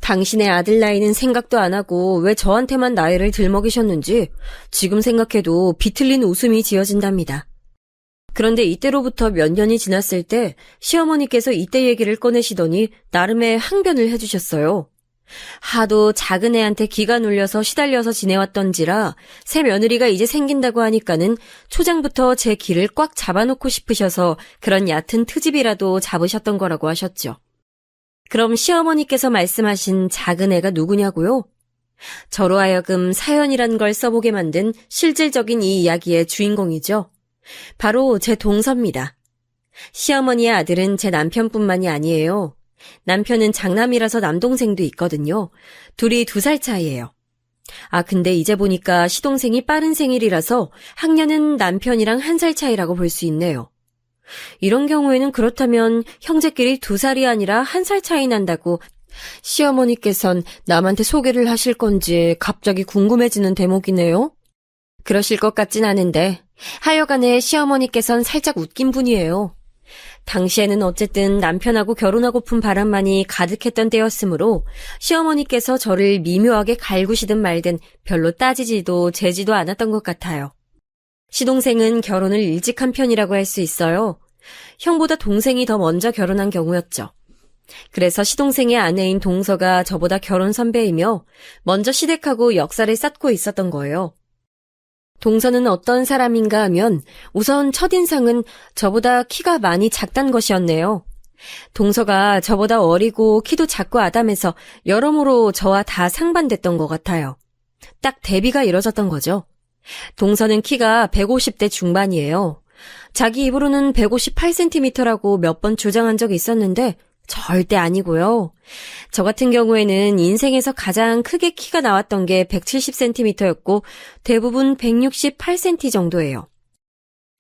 당신의 아들 나이는 생각도 안 하고 왜 저한테만 나이를 들먹이셨는지 지금 생각해도 비틀린 웃음이 지어진답니다. 그런데 이때로부터 몇 년이 지났을 때 시어머니께서 이때 얘기를 꺼내시더니 나름의 항변을 해주셨어요. 하도 작은 애한테 기가 눌려서 시달려서 지내왔던지라 새 며느리가 이제 생긴다고 하니까는 초장부터 제 길을 꽉 잡아놓고 싶으셔서 그런 얕은 트집이라도 잡으셨던 거라고 하셨죠. 그럼 시어머니께서 말씀하신 작은 애가 누구냐고요? 저로 하여금 사연이란 걸 써보게 만든 실질적인 이 이야기의 주인공이죠. 바로 제 동서입니다. 시어머니의 아들은 제 남편뿐만이 아니에요. 남편은 장남이라서 남동생도 있거든요. 둘이 2살 차이예요. 근데 이제 보니까 시동생이 빠른 생일이라서 학년은 남편이랑 1살 차이라고 볼 수 있네요. 이런 경우에는 그렇다면 형제끼리 2살이 아니라 1살 차이 난다고 시어머니께선 남한테 소개를 하실 건지 갑자기 궁금해지는 대목이네요. 그러실 것 같진 않은데 하여간에 시어머니께선 살짝 웃긴 분이에요. 당시에는 어쨌든 남편하고 결혼하고픈 바람만이 가득했던 때였으므로 시어머니께서 저를 미묘하게 갈구시든 말든 별로 따지지도 재지도 않았던 것 같아요. 시동생은 결혼을 일찍 한 편이라고 할 수 있어요. 형보다 동생이 더 먼저 결혼한 경우였죠. 그래서 시동생의 아내인 동서가 저보다 결혼 선배이며 먼저 시댁하고 역사를 쌓고 있었던 거예요. 동서는 어떤 사람인가 하면 우선 첫인상은 저보다 키가 많이 작단 것이었네요. 동서가 저보다 어리고 키도 작고 아담해서 여러모로 저와 다 상반됐던 것 같아요. 딱 대비가 이뤄졌던 거죠. 동서는 키가 150대 중반이에요. 자기 입으로는 158cm라고 몇 번 주장한 적이 있었는데 절대 아니고요. 저 같은 경우에는 인생에서 가장 크게 키가 나왔던 게 170cm였고 대부분 168cm 정도예요.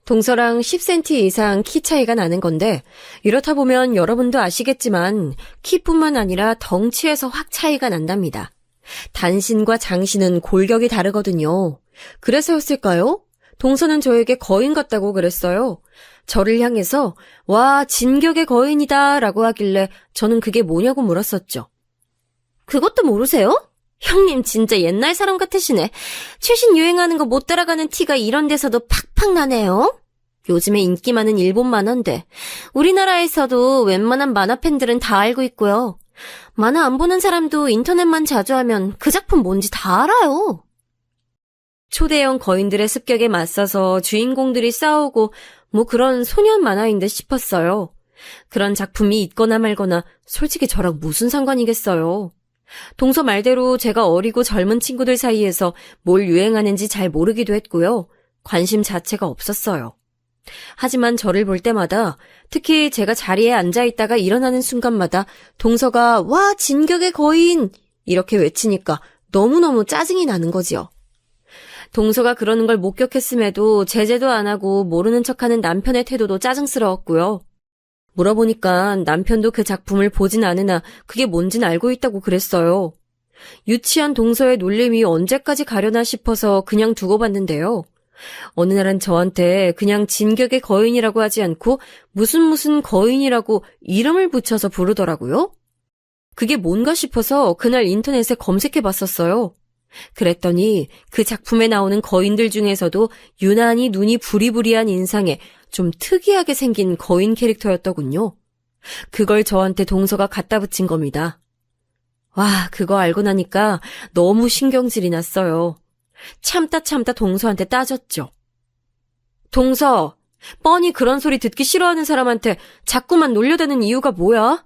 동서랑 10cm 이상 키 차이가 나는 건데 이렇다 보면 여러분도 아시겠지만 키뿐만 아니라 덩치에서 확 차이가 난답니다. 단신과 장신은 골격이 다르거든요. 그래서였을까요? 동서는 저에게 거인 같다고 그랬어요. 저를 향해서 와 진격의 거인이다 라고 하길래 저는 그게 뭐냐고 물었었죠. 그것도 모르세요? 형님 진짜 옛날 사람 같으시네. 최신 유행하는 거 못 따라가는 티가 이런 데서도 팍팍 나네요. 요즘에 인기 많은 일본 만화인데 우리나라에서도 웬만한 만화 팬들은 다 알고 있고요. 만화 안 보는 사람도 인터넷만 자주 하면 그 작품 뭔지 다 알아요. 초대형 거인들의 습격에 맞서서 주인공들이 싸우고 뭐 그런 소년 만화인 듯 싶었어요. 그런 작품이 있거나 말거나 솔직히 저랑 무슨 상관이겠어요. 동서 말대로 제가 어리고 젊은 친구들 사이에서 뭘 유행하는지 잘 모르기도 했고요. 관심 자체가 없었어요. 하지만 저를 볼 때마다 특히 제가 자리에 앉아있다가 일어나는 순간마다 동서가 와 진격의 거인 이렇게 외치니까 너무너무 짜증이 나는 거지요. 동서가 그러는 걸 목격했음에도 제재도 안 하고 모르는 척하는 남편의 태도도 짜증스러웠고요. 물어보니까 남편도 그 작품을 보진 않으나 그게 뭔진 알고 있다고 그랬어요. 유치한 동서의 놀림이 언제까지 가려나 싶어서 그냥 두고 봤는데요. 어느 날은 저한테 그냥 진격의 거인이라고 하지 않고 무슨 거인이라고 이름을 붙여서 부르더라고요. 그게 뭔가 싶어서 그날 인터넷에 검색해 봤었어요. 그랬더니 그 작품에 나오는 거인들 중에서도 유난히 눈이 부리부리한 인상에 좀 특이하게 생긴 거인 캐릭터였더군요. 그걸 저한테 동서가 갖다 붙인 겁니다. 와, 그거 알고 나니까 너무 신경질이 났어요. 참다 동서한테 따졌죠. 동서, 뻔히 그런 소리 듣기 싫어하는 사람한테 자꾸만 놀려대는 이유가 뭐야?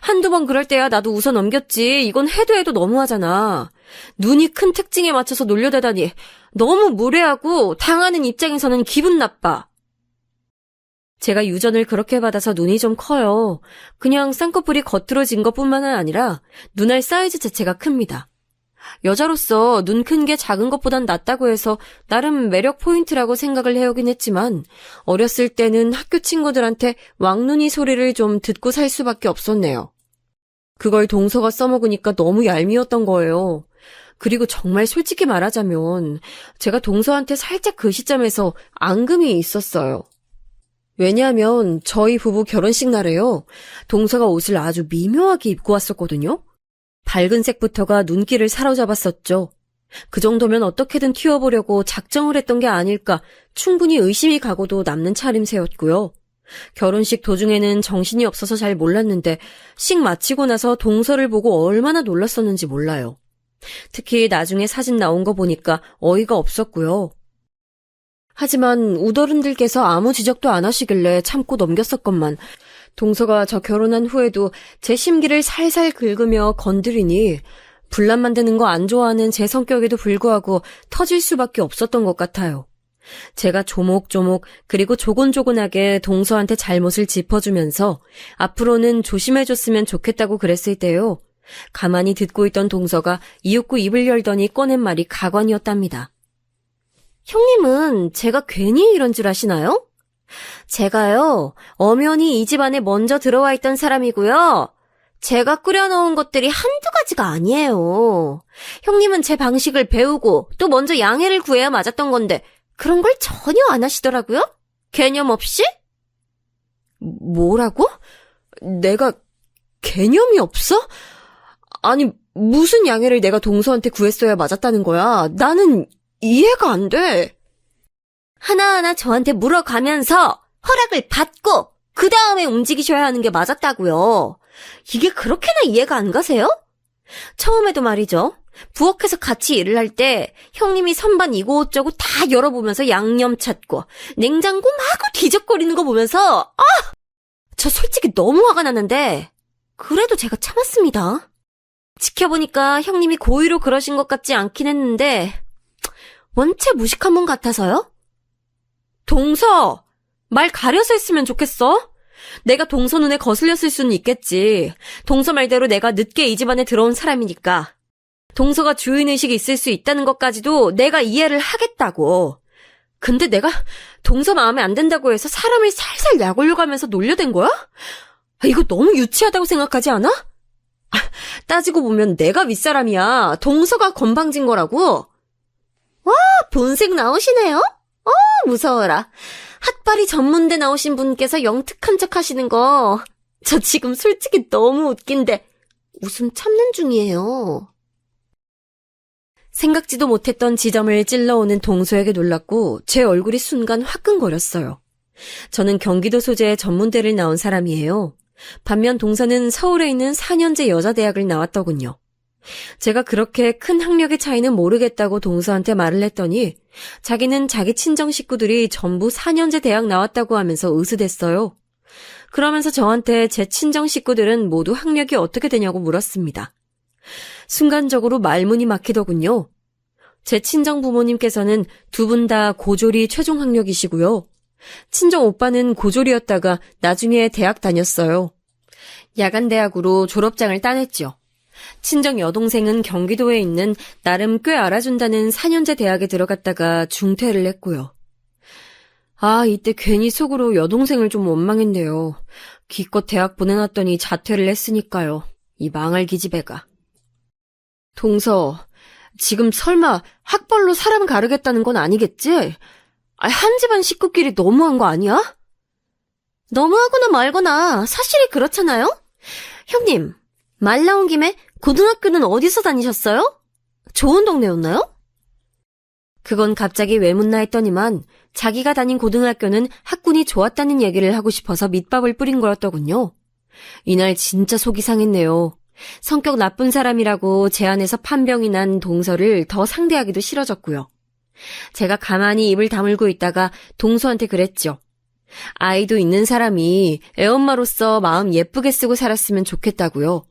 한두 번 그럴 때야 나도 웃어 넘겼지. 이건 해도 너무하잖아. 눈이 큰 특징에 맞춰서 놀려대다니 너무 무례하고 당하는 입장에서는 기분 나빠. 제가 유전을 그렇게 받아서 눈이 좀 커요. 그냥 쌍꺼풀이 겉으로 진 것뿐만 아니라 눈알 사이즈 자체가 큽니다. 여자로서 눈 큰 게 작은 것보단 낫다고 해서 나름 매력 포인트라고 생각을 해오긴 했지만 어렸을 때는 학교 친구들한테 왕눈이 소리를 좀 듣고 살 수밖에 없었네요. 그걸 동서가 써먹으니까 너무 얄미웠던 거예요. 그리고 정말 솔직히 말하자면 제가 동서한테 살짝 그 시점에서 앙금이 있었어요. 왜냐하면 저희 부부 결혼식 날에요. 동서가 옷을 아주 미묘하게 입고 왔었거든요. 밝은 색부터가 눈길을 사로잡았었죠. 그 정도면 어떻게든 튀어보려고 작정을 했던 게 아닐까 충분히 의심이 가고도 남는 차림새였고요. 결혼식 도중에는 정신이 없어서 잘 몰랐는데 식 마치고 나서 동서를 보고 얼마나 놀랐었는지 몰라요. 특히 나중에 사진 나온 거 보니까 어이가 없었고요. 하지만 우더른들께서 아무 지적도 안 하시길래 참고 넘겼었건만 동서가 저 결혼한 후에도 제 심기를 살살 긁으며 건드리니 분란 만드는 거 안 좋아하는 제 성격에도 불구하고 터질 수밖에 없었던 것 같아요. 제가 조목조목 그리고 조곤조곤하게 동서한테 잘못을 짚어주면서 앞으로는 조심해줬으면 좋겠다고 그랬을 때요. 가만히 듣고 있던 동서가 이윽고 입을 열더니 꺼낸 말이 가관이었답니다. 형님은 제가 괜히 이런 줄 아시나요? 제가요, 엄연히 이 집안에 먼저 들어와 있던 사람이고요. 제가 끓여놓은 것들이 한두 가지가 아니에요. 형님은 제 방식을 배우고 또 먼저 양해를 구해야 맞았던 건데 그런 걸 전혀 안 하시더라고요? 개념 없이? 뭐라고? 내가 개념이 없어? 아니, 무슨 양해를 내가 동서한테 구했어야 맞았다는 거야? 나는 이해가 안 돼. 하나하나 저한테 물어가면서 허락을 받고 그 다음에 움직이셔야 하는 게 맞았다고요. 이게 그렇게나 이해가 안 가세요? 처음에도 말이죠. 부엌에서 같이 일을 할 때 형님이 선반 이곳저곳 다 열어보면서 양념 찾고 냉장고 마구 뒤적거리는 거 보면서 저 솔직히 너무 화가 났는데 그래도 제가 참았습니다. 지켜보니까 형님이 고의로 그러신 것 같지 않긴 했는데 원체 무식한 분 같아서요? 동서! 말 가려서 했으면 좋겠어? 내가 동서 눈에 거슬렸을 수는 있겠지. 동서 말대로 내가 늦게 이 집안에 들어온 사람이니까. 동서가 주인의식이 있을 수 있다는 것까지도 내가 이해를 하겠다고. 근데 내가 동서 마음에 안 든다고 해서 사람을 살살 약 올려가면서 놀려댄 거야? 이거 너무 유치하다고 생각하지 않아? 따지고 보면 내가 윗사람이야. 동서가 건방진 거라고. 와, 본색 나오시네요? 무서워라. 핫바리 전문대 나오신 분께서 영특한 척 하시는 거. 저 지금 솔직히 너무 웃긴데 웃음 참는 중이에요. 생각지도 못했던 지점을 찔러오는 동서에게 놀랐고 제 얼굴이 순간 화끈거렸어요. 저는 경기도 소재의 전문대를 나온 사람이에요. 반면 동서는 서울에 있는 4년제 여자대학을 나왔더군요. 제가 그렇게 큰 학력의 차이는 모르겠다고 동서한테 말을 했더니 자기는 자기 친정 식구들이 전부 4년제 대학 나왔다고 하면서 으스댔어요. 그러면서 저한테 제 친정 식구들은 모두 학력이 어떻게 되냐고 물었습니다. 순간적으로 말문이 막히더군요. 제 친정 부모님께서는 두 분 다 고졸이 최종 학력이시고요. 친정 오빠는 고졸이었다가 나중에 대학 다녔어요. 야간대학으로 졸업장을 따냈죠. 친정 여동생은 경기도에 있는 나름 꽤 알아준다는 4년제 대학에 들어갔다가 중퇴를 했고요. 이때 괜히 속으로 여동생을 좀 원망했네요. 기껏 대학 보내놨더니 자퇴를 했으니까요. 이 망할 기집애가. 동서, 지금 설마 학벌로 사람 가르겠다는 건 아니겠지? 한 집안 식구끼리 너무한 거 아니야? 너무하거나 말거나 사실이 그렇잖아요? 형님, 말 나온 김에 고등학교는 어디서 다니셨어요? 좋은 동네였나요? 그건 갑자기 왜 묻나 했더니만 자기가 다닌 고등학교는 학군이 좋았다는 얘기를 하고 싶어서 밑밥을 뿌린 거였더군요. 이날 진짜 속이 상했네요. 성격 나쁜 사람이라고 제 안에서 판병이 난 동서를 더 상대하기도 싫어졌고요. 제가 가만히 입을 다물고 있다가 동서한테 그랬죠. 아이도 있는 사람이 애엄마로서 마음 예쁘게 쓰고 살았으면 좋겠다고요.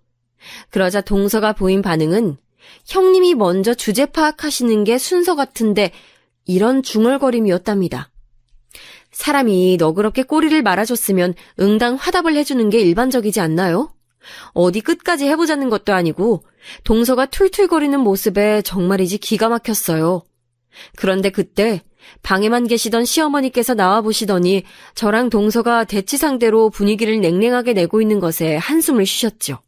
그러자 동서가 보인 반응은 형님이 먼저 주제 파악하시는 게 순서 같은데 이런 중얼거림이었답니다. 사람이 너그럽게 꼬리를 말아줬으면 응당 화답을 해주는 게 일반적이지 않나요? 어디 끝까지 해보자는 것도 아니고 동서가 툴툴거리는 모습에 정말이지 기가 막혔어요. 그런데 그때 방에만 계시던 시어머니께서 나와보시더니 저랑 동서가 대치 상대로 분위기를 냉랭하게 내고 있는 것에 한숨을 쉬셨죠.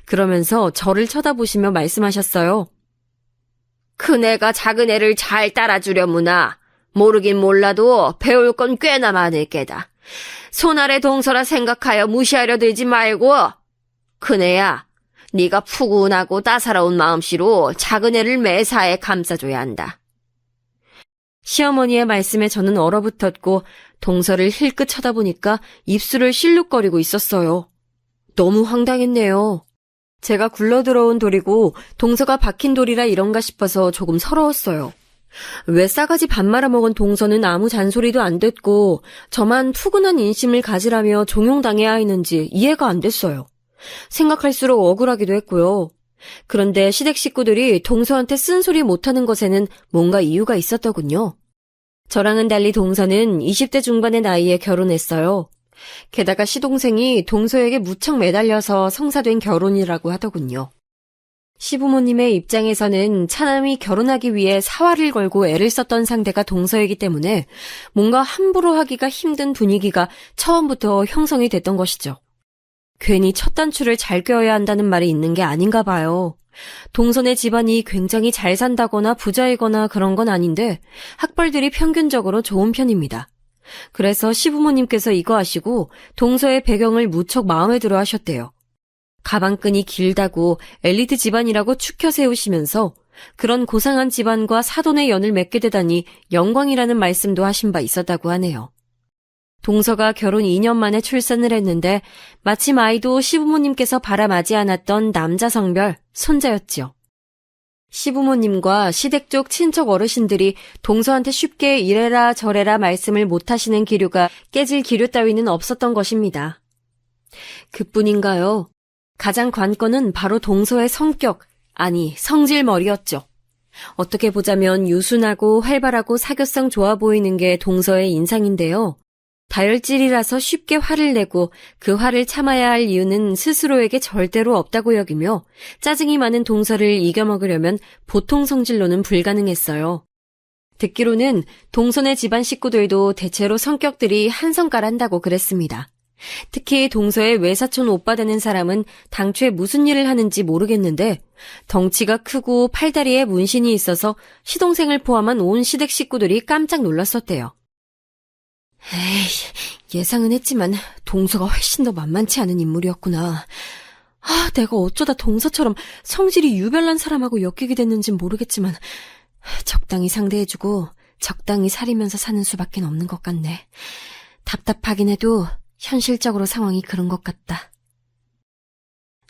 그러면서 저를 쳐다보시며 말씀하셨어요. 큰애가 작은애를 잘 따라주려무나. 모르긴 몰라도 배울 건 꽤나 많을 게다. 손아래 동서라 생각하여 무시하려 들지 말고. 큰애야, 네가 푸근하고 따사로운 마음씨로 작은애를 매사에 감싸줘야 한다. 시어머니의 말씀에 저는 얼어붙었고 동서를 힐끗 쳐다보니까 입술을 실룩거리고 있었어요. 너무 황당했네요. 제가 굴러들어온 돌이고 동서가 박힌 돌이라 이런가 싶어서 조금 서러웠어요. 왜 싸가지 밥 말아먹은 동서는 아무 잔소리도 안 됐고 저만 푸근한 인심을 가지라며 종용당해야 했는지 이해가 안 됐어요. 생각할수록 억울하기도 했고요. 그런데 시댁 식구들이 동서한테 쓴소리 못하는 것에는 뭔가 이유가 있었더군요. 저랑은 달리 동서는 20대 중반의 나이에 결혼했어요. 게다가 시동생이 동서에게 무척 매달려서 성사된 결혼이라고 하더군요. 시부모님의 입장에서는 차남이 결혼하기 위해 사활을 걸고 애를 썼던 상대가 동서이기 때문에 뭔가 함부로 하기가 힘든 분위기가 처음부터 형성이 됐던 것이죠. 괜히 첫 단추를 잘 꿰어야 한다는 말이 있는 게 아닌가 봐요. 동서네 집안이 굉장히 잘 산다거나 부자이거나 그런 건 아닌데 학벌들이 평균적으로 좋은 편입니다. 그래서 시부모님께서 이거 아시고 동서의 배경을 무척 마음에 들어 하셨대요. 가방끈이 길다고 엘리트 집안이라고 추켜 세우시면서 그런 고상한 집안과 사돈의 연을 맺게 되다니 영광이라는 말씀도 하신 바 있었다고 하네요. 동서가 결혼 2년 만에 출산을 했는데 마침 아이도 시부모님께서 바라마지 않았던 남자 성별 손자였지요. 시부모님과 시댁 쪽 친척 어르신들이 동서한테 쉽게 이래라 저래라 말씀을 못하시는 기류가 깨질 기류 따위는 없었던 것입니다. 그뿐인가요? 가장 관건은 바로 동서의 성격, 아니 성질머리였죠. 어떻게 보자면 유순하고 활발하고 사교성 좋아 보이는 게 동서의 인상인데요. 다혈질이라서 쉽게 화를 내고 그 화를 참아야 할 이유는 스스로에게 절대로 없다고 여기며 짜증이 많은 동서를 이겨먹으려면 보통 성질로는 불가능했어요. 듣기로는 동서네 집안 식구들도 대체로 성격들이 한성깔한다고 그랬습니다. 특히 동서의 외사촌 오빠 되는 사람은 당초에 무슨 일을 하는지 모르겠는데 덩치가 크고 팔다리에 문신이 있어서 시동생을 포함한 온 시댁 식구들이 깜짝 놀랐었대요. 에이, 예상은 했지만 동서가 훨씬 더 만만치 않은 인물이었구나. 내가 어쩌다 동서처럼 성질이 유별난 사람하고 엮이게 됐는진 모르겠지만 적당히 상대해주고 적당히 살이면서 사는 수밖에 없는 것 같네. 답답하긴 해도 현실적으로 상황이 그런 것 같다.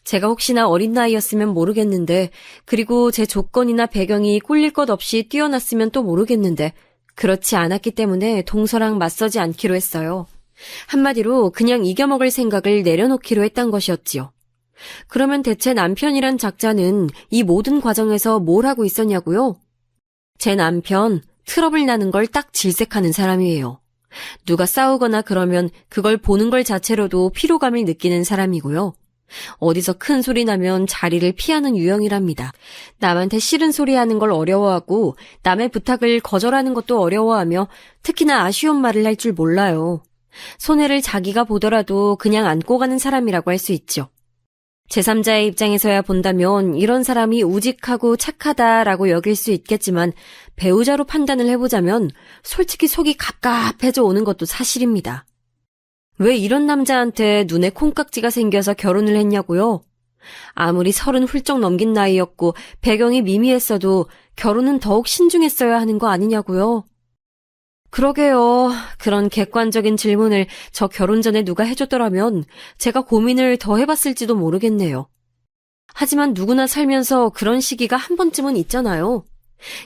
제가 혹시나 어린 나이였으면 모르겠는데 그리고 제 조건이나 배경이 꿀릴 것 없이 뛰어났으면 또 모르겠는데 그렇지 않았기 때문에 동서랑 맞서지 않기로 했어요. 한마디로 그냥 이겨먹을 생각을 내려놓기로 했단 것이었지요. 그러면 대체 남편이란 작자는 이 모든 과정에서 뭘 하고 있었냐고요? 제 남편, 트러블 나는 걸 딱 질색하는 사람이에요. 누가 싸우거나 그러면 그걸 보는 걸 자체로도 피로감을 느끼는 사람이고요. 어디서 큰 소리 나면 자리를 피하는 유형이랍니다. 남한테 싫은 소리 하는 걸 어려워하고 남의 부탁을 거절하는 것도 어려워하며 특히나 아쉬운 말을 할 줄 몰라요. 손해를 자기가 보더라도 그냥 안고 가는 사람이라고 할 수 있죠. 제3자의 입장에서야 본다면 이런 사람이 우직하고 착하다라고 여길 수 있겠지만 배우자로 판단을 해보자면 솔직히 속이 갑갑해져 오는 것도 사실입니다. 왜 이런 남자한테 눈에 콩깍지가 생겨서 결혼을 했냐고요? 아무리 30 훌쩍 넘긴 나이였고 배경이 미미했어도 결혼은 더욱 신중했어야 하는 거 아니냐고요? 그러게요. 그런 객관적인 질문을 저 결혼 전에 누가 해줬더라면 제가 고민을 더 해봤을지도 모르겠네요. 하지만 누구나 살면서 그런 시기가 한 번쯤은 있잖아요.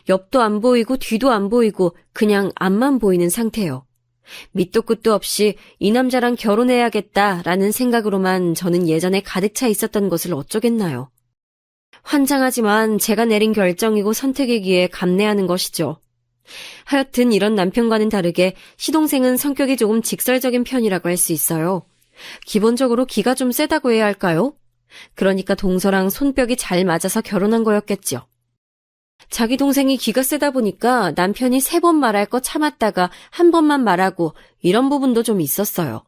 옆도 안 보이고 뒤도 안 보이고 그냥 앞만 보이는 상태요. 밑도 끝도 없이 이 남자랑 결혼해야겠다라는 생각으로만 저는 예전에 가득 차 있었던 것을 어쩌겠나요. 환장하지만 제가 내린 결정이고 선택이기에 감내하는 것이죠. 하여튼 이런 남편과는 다르게 시동생은 성격이 조금 직설적인 편이라고 할 수 있어요. 기본적으로 기가 좀 세다고 해야 할까요? 그러니까 동서랑 손뼉이 잘 맞아서 결혼한 거였겠죠. 자기 동생이 기가 세다 보니까 남편이 3번 말할 거 참았다가 한 번만 말하고 이런 부분도 좀 있었어요.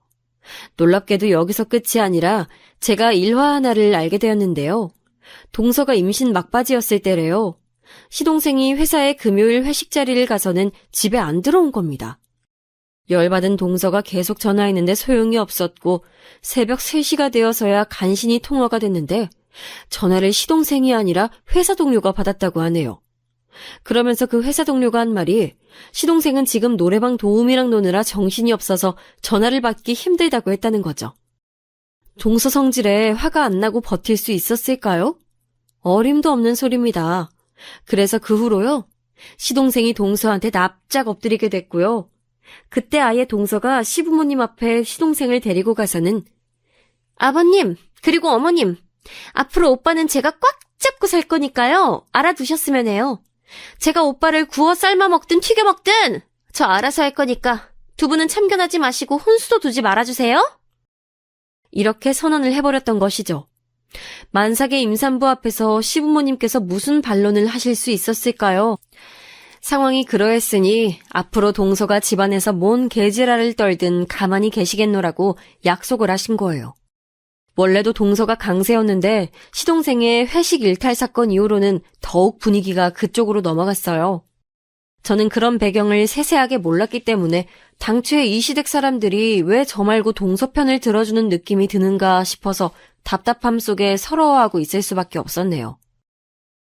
놀랍게도 여기서 끝이 아니라 제가 일화 하나를 알게 되었는데요. 동서가 임신 막바지였을 때래요. 시동생이 회사에 금요일 회식 자리를 가서는 집에 안 들어온 겁니다. 열받은 동서가 계속 전화했는데 소용이 없었고 새벽 3시가 되어서야 간신히 통화가 됐는데 전화를 시동생이 아니라 회사 동료가 받았다고 하네요. 그러면서 그 회사 동료가 한 말이 시동생은 지금 노래방 도우미랑 노느라 정신이 없어서 전화를 받기 힘들다고 했다는 거죠. 동서 성질에 화가 안 나고 버틸 수 있었을까요? 어림도 없는 소리입니다. 그래서 그 후로요. 시동생이 동서한테 납작 엎드리게 됐고요. 그때 아예 동서가 시부모님 앞에 시동생을 데리고 가서는 아버님, 그리고 어머님, 앞으로 오빠는 제가 꽉 잡고 살 거니까요. 알아두셨으면 해요. 제가 오빠를 구워 삶아 먹든 튀겨 먹든 저 알아서 할 거니까 두 분은 참견하지 마시고 혼수도 두지 말아주세요. 이렇게 선언을 해버렸던 것이죠. 만삭의 임산부 앞에서 시부모님께서 무슨 반론을 하실 수 있었을까요? 상황이 그러했으니 앞으로 동서가 집안에서 뭔 개지랄을 떨든 가만히 계시겠노라고 약속을 하신 거예요. 원래도 동서가 강세였는데 시동생의 회식 일탈 사건 이후로는 더욱 분위기가 그쪽으로 넘어갔어요. 저는 그런 배경을 세세하게 몰랐기 때문에 당초에 이 시댁 사람들이 왜 저 말고 동서 편을 들어주는 느낌이 드는가 싶어서 답답함 속에 서러워하고 있을 수밖에 없었네요.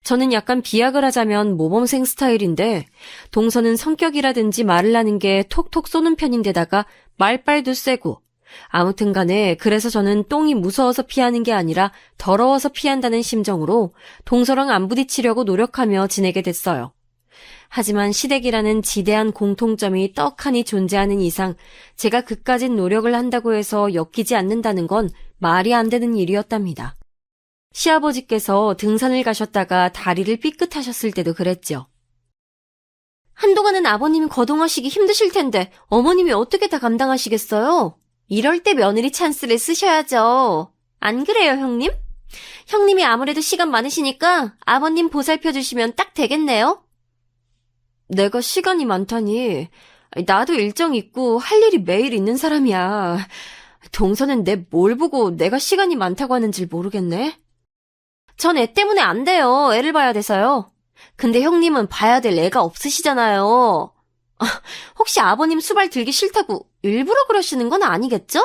저는 약간 비약을 하자면 모범생 스타일인데 동서는 성격이라든지 말을 하는 게 톡톡 쏘는 편인데다가 말빨도 세고 아무튼 간에 그래서 저는 똥이 무서워서 피하는 게 아니라 더러워서 피한다는 심정으로 동서랑 안 부딪히려고 노력하며 지내게 됐어요. 하지만 시댁이라는 지대한 공통점이 떡하니 존재하는 이상 제가 그까진 노력을 한다고 해서 엮이지 않는다는 건 말이 안 되는 일이었답니다. 시아버지께서 등산을 가셨다가 다리를 삐끗하셨을 때도 그랬죠. 한동안은 아버님이 거동하시기 힘드실 텐데 어머님이 어떻게 다 감당하시겠어요? 이럴 때 며느리 찬스를 쓰셔야죠. 안 그래요, 형님? 형님이 아무래도 시간 많으시니까 아버님 보살펴 주시면 딱 되겠네요. 내가 시간이 많다니. 나도 일정 있고 할 일이 매일 있는 사람이야. 동서는 내 뭘 보고 내가 시간이 많다고 하는지 모르겠네. 전 애 때문에 안 돼요. 애를 봐야 돼서요. 근데 형님은 봐야 될 애가 없으시잖아요. 혹시 아버님 수발 들기 싫다고 일부러 그러시는 건 아니겠죠?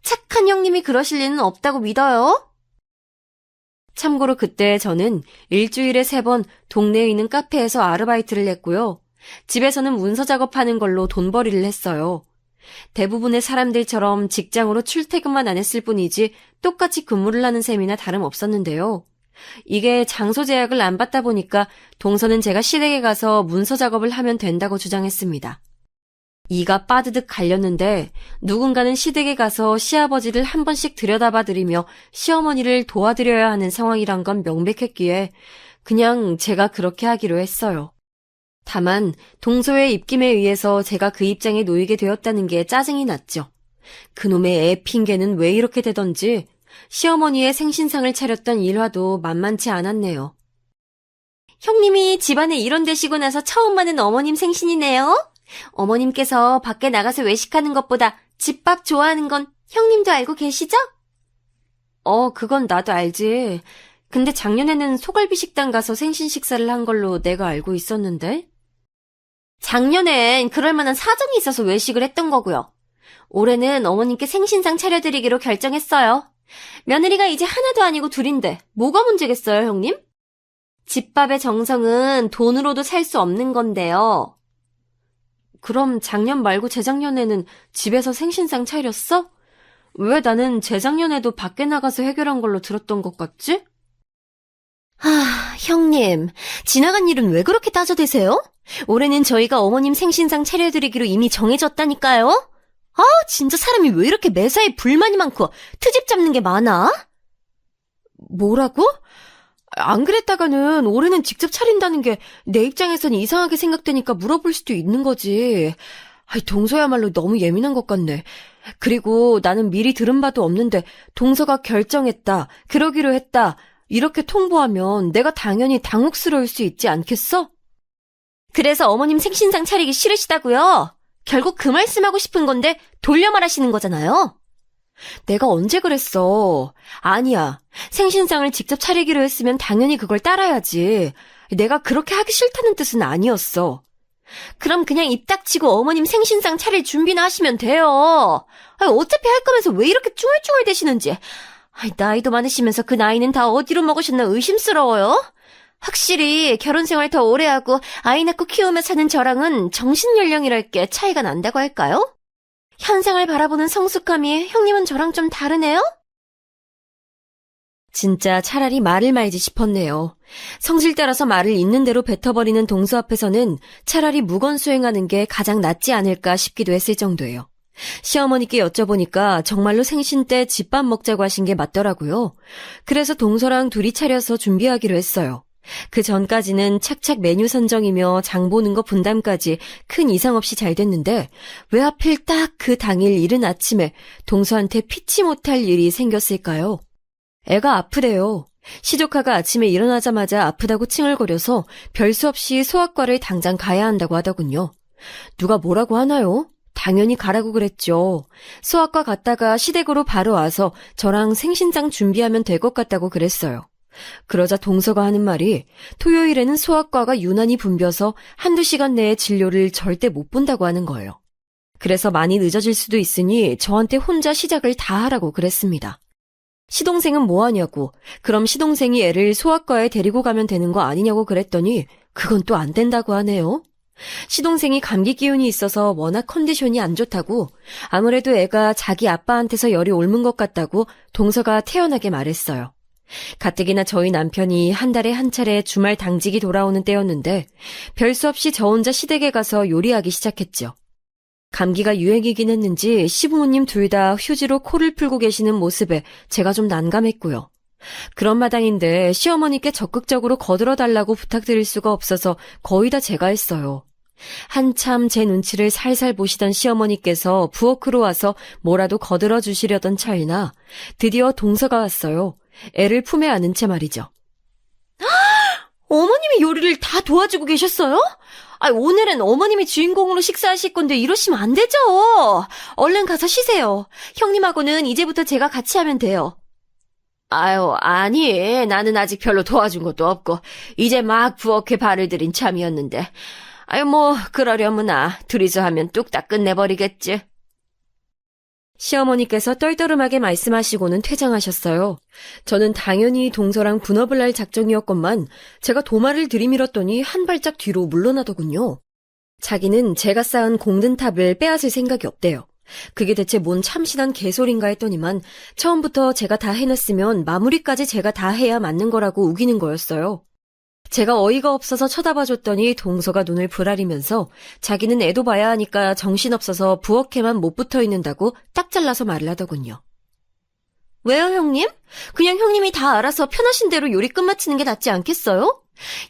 착한 형님이 그러실 리는 없다고 믿어요. 참고로 그때 저는 일주일에 3번 동네에 있는 카페에서 아르바이트를 했고요. 집에서는 문서 작업하는 걸로 돈벌이를 했어요. 대부분의 사람들처럼 직장으로 출퇴근만 안 했을 뿐이지 똑같이 근무를 하는 셈이나 다름없었는데요. 이게 장소 제약을 안 받다 보니까 동서는 제가 시댁에 가서 문서 작업을 하면 된다고 주장했습니다. 이가 빠드득 갈렸는데 누군가는 시댁에 가서 시아버지를 한 번씩 들여다봐드리며 시어머니를 도와드려야 하는 상황이란 건 명백했기에 그냥 제가 그렇게 하기로 했어요. 다만 동서의 입김에 의해서 제가 그 입장에 놓이게 되었다는 게 짜증이 났죠. 그놈의 애 핑계는 왜 이렇게 되던지 시어머니의 생신상을 차렸던 일화도 만만치 않았네요. 형님이 집안에 일원되시고 나서 처음 맞는 어머님 생신이네요. 어머님께서 밖에 나가서 외식하는 것보다 집밥 좋아하는 건 형님도 알고 계시죠? 그건 나도 알지. 근데 작년에는 소갈비 식당 가서 생신 식사를 한 걸로 내가 알고 있었는데. 작년엔 그럴 만한 사정이 있어서 외식을 했던 거고요. 올해는 어머님께 생신상 차려드리기로 결정했어요. 며느리가 이제 하나도 아니고 둘인데 뭐가 문제겠어요, 형님? 집밥의 정성은 돈으로도 살 수 없는 건데요. 그럼 작년 말고 재작년에는 집에서 생신상 차렸어? 왜 나는 재작년에도 밖에 나가서 해결한 걸로 들었던 것 같지? 형님, 지나간 일은 왜 그렇게 따져대세요? 올해는 저희가 어머님 생신상 차려드리기로 이미 정해졌다니까요? 진짜 사람이 왜 이렇게 매사에 불만이 많고 트집 잡는 게 많아? 뭐라고? 안 그랬다가는 올해는 직접 차린다는 게 내 입장에선 이상하게 생각되니까 물어볼 수도 있는 거지. 동서야말로 너무 예민한 것 같네. 그리고 나는 미리 들은 바도 없는데 동서가 결정했다, 그러기로 했다 이렇게 통보하면 내가 당연히 당혹스러울 수 있지 않겠어? 그래서 어머님 생신상 차리기 싫으시다고요? 결국 그 말씀하고 싶은 건데 돌려 말하시는 거잖아요. 내가 언제 그랬어? 아니야. 생신상을 직접 차리기로 했으면 당연히 그걸 따라야지. 내가 그렇게 하기 싫다는 뜻은 아니었어. 그럼 그냥 입 닥치고 어머님 생신상 차릴 준비나 하시면 돼요. 어차피 할 거면서 왜 이렇게 쭈글쭈글 대시는지. 나이도 많으시면서 그 나이는 다 어디로 먹으셨나 의심스러워요. 확실히 결혼 생활 더 오래 하고 아이 낳고 키우며 사는 저랑은 정신 연령이랄 게 차이가 난다고 할까요? 현상을 바라보는 성숙함이 형님은 저랑 좀 다르네요? 진짜 차라리 말을 말지 싶었네요. 성질 따라서 말을 있는 대로 뱉어버리는 동서 앞에서는 차라리 무건 수행하는 게 가장 낫지 않을까 싶기도 했을 정도예요. 시어머니께 여쭤보니까 정말로 생신 때 집밥 먹자고 하신 게 맞더라고요. 그래서 동서랑 둘이 차려서 준비하기로 했어요. 그 전까지는 착착 메뉴 선정이며 장 보는 거 분담까지 큰 이상 없이 잘 됐는데 왜 하필 딱 그 당일 이른 아침에 동서한테 피치 못할 일이 생겼을까요? 애가 아프대요. 시조카가 아침에 일어나자마자 아프다고 칭얼거려서 별 수 없이 소아과를 당장 가야 한다고 하더군요. 누가 뭐라고 하나요? 당연히 가라고 그랬죠. 소아과 갔다가 시댁으로 바로 와서 저랑 생신장 준비하면 될 것 같다고 그랬어요. 그러자 동서가 하는 말이 토요일에는 소아과가 유난히 붐벼서 한두 시간 내에 진료를 절대 못 본다고 하는 거예요. 그래서 많이 늦어질 수도 있으니 저한테 혼자 시작을 다 하라고 그랬습니다. 시동생은 뭐 하냐고, 그럼 시동생이 애를 소아과에 데리고 가면 되는 거 아니냐고 그랬더니 그건 또 안 된다고 하네요. 시동생이 감기 기운이 있어서 워낙 컨디션이 안 좋다고, 아무래도 애가 자기 아빠한테서 열이 옮은 것 같다고 동서가 태연하게 말했어요. 가뜩이나 저희 남편이 한 달에 한 차례 주말 당직이 돌아오는 때였는데 별 수 없이 저 혼자 시댁에 가서 요리하기 시작했죠. 감기가 유행이긴 했는지 시부모님 둘 다 휴지로 코를 풀고 계시는 모습에 제가 좀 난감했고요. 그런 마당인데 시어머니께 적극적으로 거들어달라고 부탁드릴 수가 없어서 거의 다 제가 했어요. 한참 제 눈치를 살살 보시던 시어머니께서 부엌으로 와서 뭐라도 거들어 주시려던 찰나 드디어 동서가 왔어요. 애를 품에 안은 채 말이죠. 어머님이 요리를 다 도와주고 계셨어요? 오늘은 어머님이 주인공으로 식사하실 건데 이러시면 안 되죠. 얼른 가서 쉬세요. 형님하고는 이제부터 제가 같이 하면 돼요. 아니, 나는 아직 별로 도와준 것도 없고 이제 막 부엌에 발을 들인 참이었는데. 그러려무나 둘이서 하면 뚝딱 끝내버리겠지. 시어머니께서 떨떠름하게 말씀하시고는 퇴장하셨어요. 저는 당연히 동서랑 분업을 할 작정이었건만 제가 도마를 들이밀었더니 한 발짝 뒤로 물러나더군요. 자기는 제가 쌓은 공든탑을 빼앗을 생각이 없대요. 그게 대체 뭔 참신한 개소린가 했더니만 처음부터 제가 다 해놨으면 마무리까지 제가 다 해야 맞는 거라고 우기는 거였어요. 제가 어이가 없어서 쳐다봐줬더니 동서가 눈을 부라리면서 자기는 애도 봐야 하니까 정신없어서 부엌에만 못 붙어있는다고 딱 잘라서 말을 하더군요. 왜요, 형님? 그냥 형님이 다 알아서 편하신 대로 요리 끝마치는 게 낫지 않겠어요?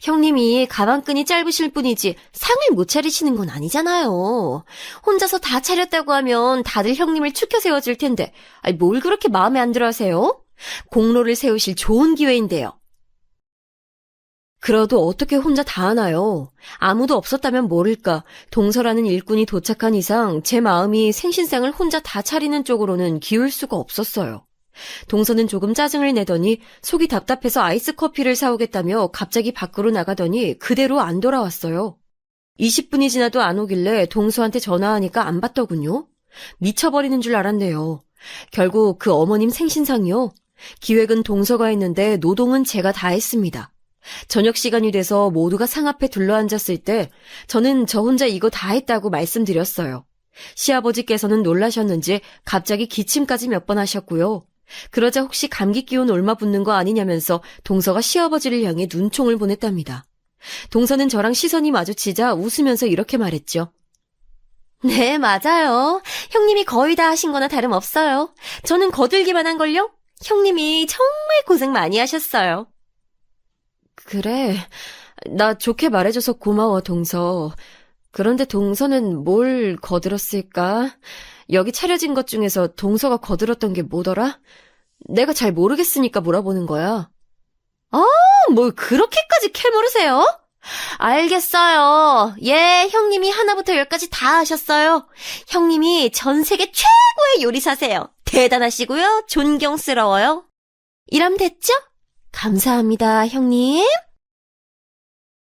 형님이 가방끈이 짧으실 뿐이지 상을 못 차리시는 건 아니잖아요. 혼자서 다 차렸다고 하면 다들 형님을 추켜 세워줄 텐데 뭘 그렇게 마음에 안 들어 하세요? 공로를 세우실 좋은 기회인데요. 그래도 어떻게 혼자 다 하나요? 아무도 없었다면 모를까. 동서라는 일꾼이 도착한 이상 제 마음이 생신상을 혼자 다 차리는 쪽으로는 기울 수가 없었어요. 동서는 조금 짜증을 내더니 속이 답답해서 아이스 커피를 사오겠다며 갑자기 밖으로 나가더니 그대로 안 돌아왔어요. 20분이 지나도 안 오길래 동서한테 전화하니까 안 받더군요. 미쳐버리는 줄 알았네요. 결국 그 어머님 생신상이요. 기획은 동서가 했는데 노동은 제가 다 했습니다. 저녁 시간이 돼서 모두가 상 앞에 둘러앉았을 때 저는 저 혼자 이거 다 했다고 말씀드렸어요. 시아버지께서는 놀라셨는지 갑자기 기침까지 몇 번 하셨고요. 그러자 혹시 감기 기운 옮아붙는 거 아니냐면서 동서가 시아버지를 향해 눈총을 보냈답니다. 동서는 저랑 시선이 마주치자 웃으면서 이렇게 말했죠. 네, 맞아요. 형님이 거의 다 하신 거나 다름없어요. 저는 거들기만 한걸요. 형님이 정말 고생 많이 하셨어요. 그래, 나 좋게 말해줘서 고마워, 동서. 그런데 동서는 뭘 거들었을까? 여기 차려진 것 중에서 동서가 거들었던 게 뭐더라? 내가 잘 모르겠으니까 물어보는 거야. 뭘 그렇게까지 캐물으세요? 알겠어요. 예, 형님이 하나부터 열까지 다 하셨어요. 형님이 전 세계 최고의 요리사세요. 대단하시고요. 존경스러워요. 이러면 됐죠? 감사합니다, 형님.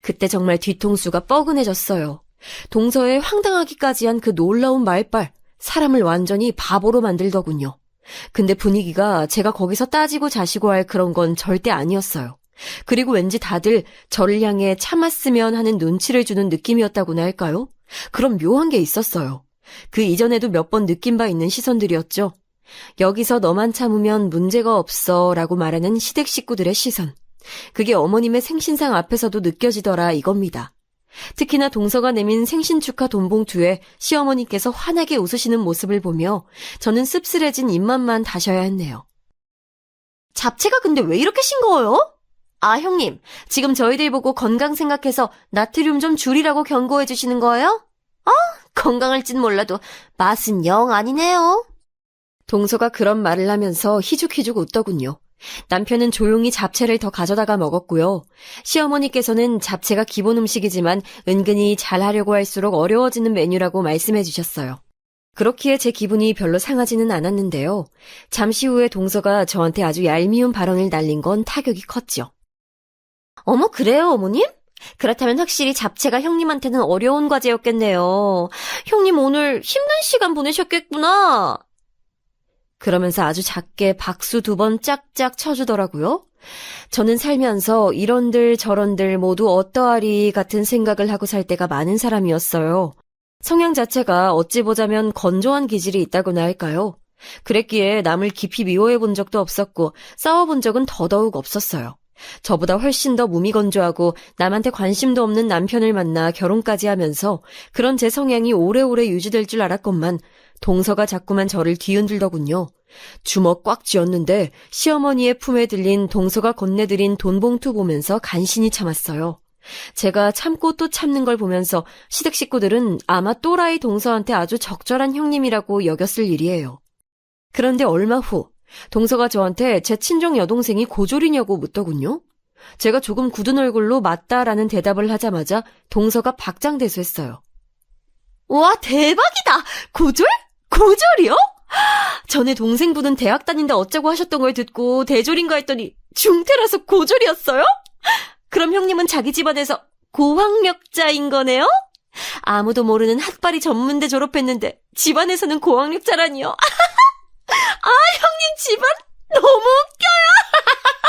그때 정말 뒤통수가 뻐근해졌어요. 동서에 황당하기까지 한 그 놀라운 말빨, 사람을 완전히 바보로 만들더군요. 근데 분위기가 제가 거기서 따지고 자시고 할 그런 건 절대 아니었어요. 그리고 왠지 다들 저를 향해 참았으면 하는 눈치를 주는 느낌이었다고나 할까요? 그런 묘한 게 있었어요. 그 이전에도 몇 번 느낀 바 있는 시선들이었죠. 여기서 너만 참으면 문제가 없어 라고 말하는 시댁 식구들의 시선. 그게 어머님의 생신상 앞에서도 느껴지더라 이겁니다. 특히나 동서가 내민 생신 축하 돈봉투에 시어머니께서 환하게 웃으시는 모습을 보며 저는 씁쓸해진 입맛만 다셔야 했네요. 잡채가 근데 왜 이렇게 싱거워요? 아, 형님, 지금 저희들 보고 건강 생각해서 나트륨 좀 줄이라고 경고해 주시는 거예요? 건강할진 몰라도 맛은 영 아니네요. 동서가 그런 말을 하면서 희죽희죽 웃더군요. 남편은 조용히 잡채를 더 가져다가 먹었고요. 시어머니께서는 잡채가 기본 음식이지만 은근히 잘하려고 할수록 어려워지는 메뉴라고 말씀해 주셨어요. 그렇기에 제 기분이 별로 상하지는 않았는데요. 잠시 후에 동서가 저한테 아주 얄미운 발언을 날린 건 타격이 컸죠. 어머, 그래요, 어머님? 그렇다면 확실히 잡채가 형님한테는 어려운 과제였겠네요. 형님 오늘 힘든 시간 보내셨겠구나. 그러면서 아주 작게 박수 2번 짝짝 쳐주더라고요. 저는 살면서 이런들 저런들 모두 어떠하리 같은 생각을 하고 살 때가 많은 사람이었어요. 성향 자체가 어찌 보자면 건조한 기질이 있다고나 할까요? 그랬기에 남을 깊이 미워해 본 적도 없었고 싸워본 적은 더더욱 없었어요. 저보다 훨씬 더 무미건조하고 남한테 관심도 없는 남편을 만나 결혼까지 하면서 그런 제 성향이 오래오래 유지될 줄 알았건만 동서가 자꾸만 저를 뒤흔들더군요. 주먹 꽉 쥐었는데 시어머니의 품에 들린 동서가 건네드린 돈봉투 보면서 간신히 참았어요. 제가 참고 또 참는 걸 보면서 시댁 식구들은 아마 또라이 동서한테 아주 적절한 형님이라고 여겼을 일이에요. 그런데 얼마 후 동서가 저한테 제 친정 여동생이 고졸이냐고 묻더군요. 제가 조금 굳은 얼굴로 맞다라는 대답을 하자마자 동서가 박장대소했어요. 와, 대박이다! 고졸? 고졸이요? 전에 동생분은 대학 다닌다 어쩌고 하셨던 걸 듣고 대졸인가 했더니 중퇴라서 고졸이었어요? 그럼 형님은 자기 집안에서 고학력자인 거네요? 아무도 모르는 핫바리 전문대 졸업했는데 집안에서는 고학력자라니요. 형님 집안 너무 웃겨요.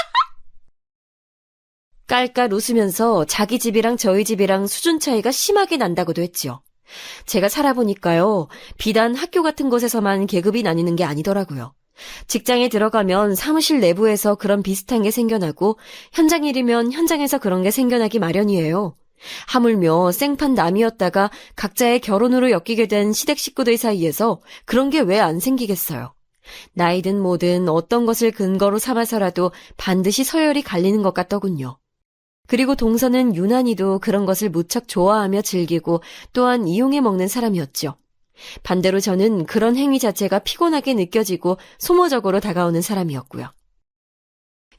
깔깔 웃으면서 자기 집이랑 저희 집이랑 수준 차이가 심하게 난다고도 했지요. 제가 살아보니까요, 비단 학교 같은 곳에서만 계급이 나뉘는 게 아니더라고요. 직장에 들어가면 사무실 내부에서 그런 비슷한 게 생겨나고 현장 일이면 현장에서 그런 게 생겨나기 마련이에요. 하물며 생판 남이었다가 각자의 결혼으로 엮이게 된 시댁 식구들 사이에서 그런 게 왜 안 생기겠어요. 나이든 뭐든 어떤 것을 근거로 삼아서라도 반드시 서열이 갈리는 것 같더군요. 그리고 동서는 유난히도 그런 것을 무척 좋아하며 즐기고 또한 이용해 먹는 사람이었죠. 반대로 저는 그런 행위 자체가 피곤하게 느껴지고 소모적으로 다가오는 사람이었고요.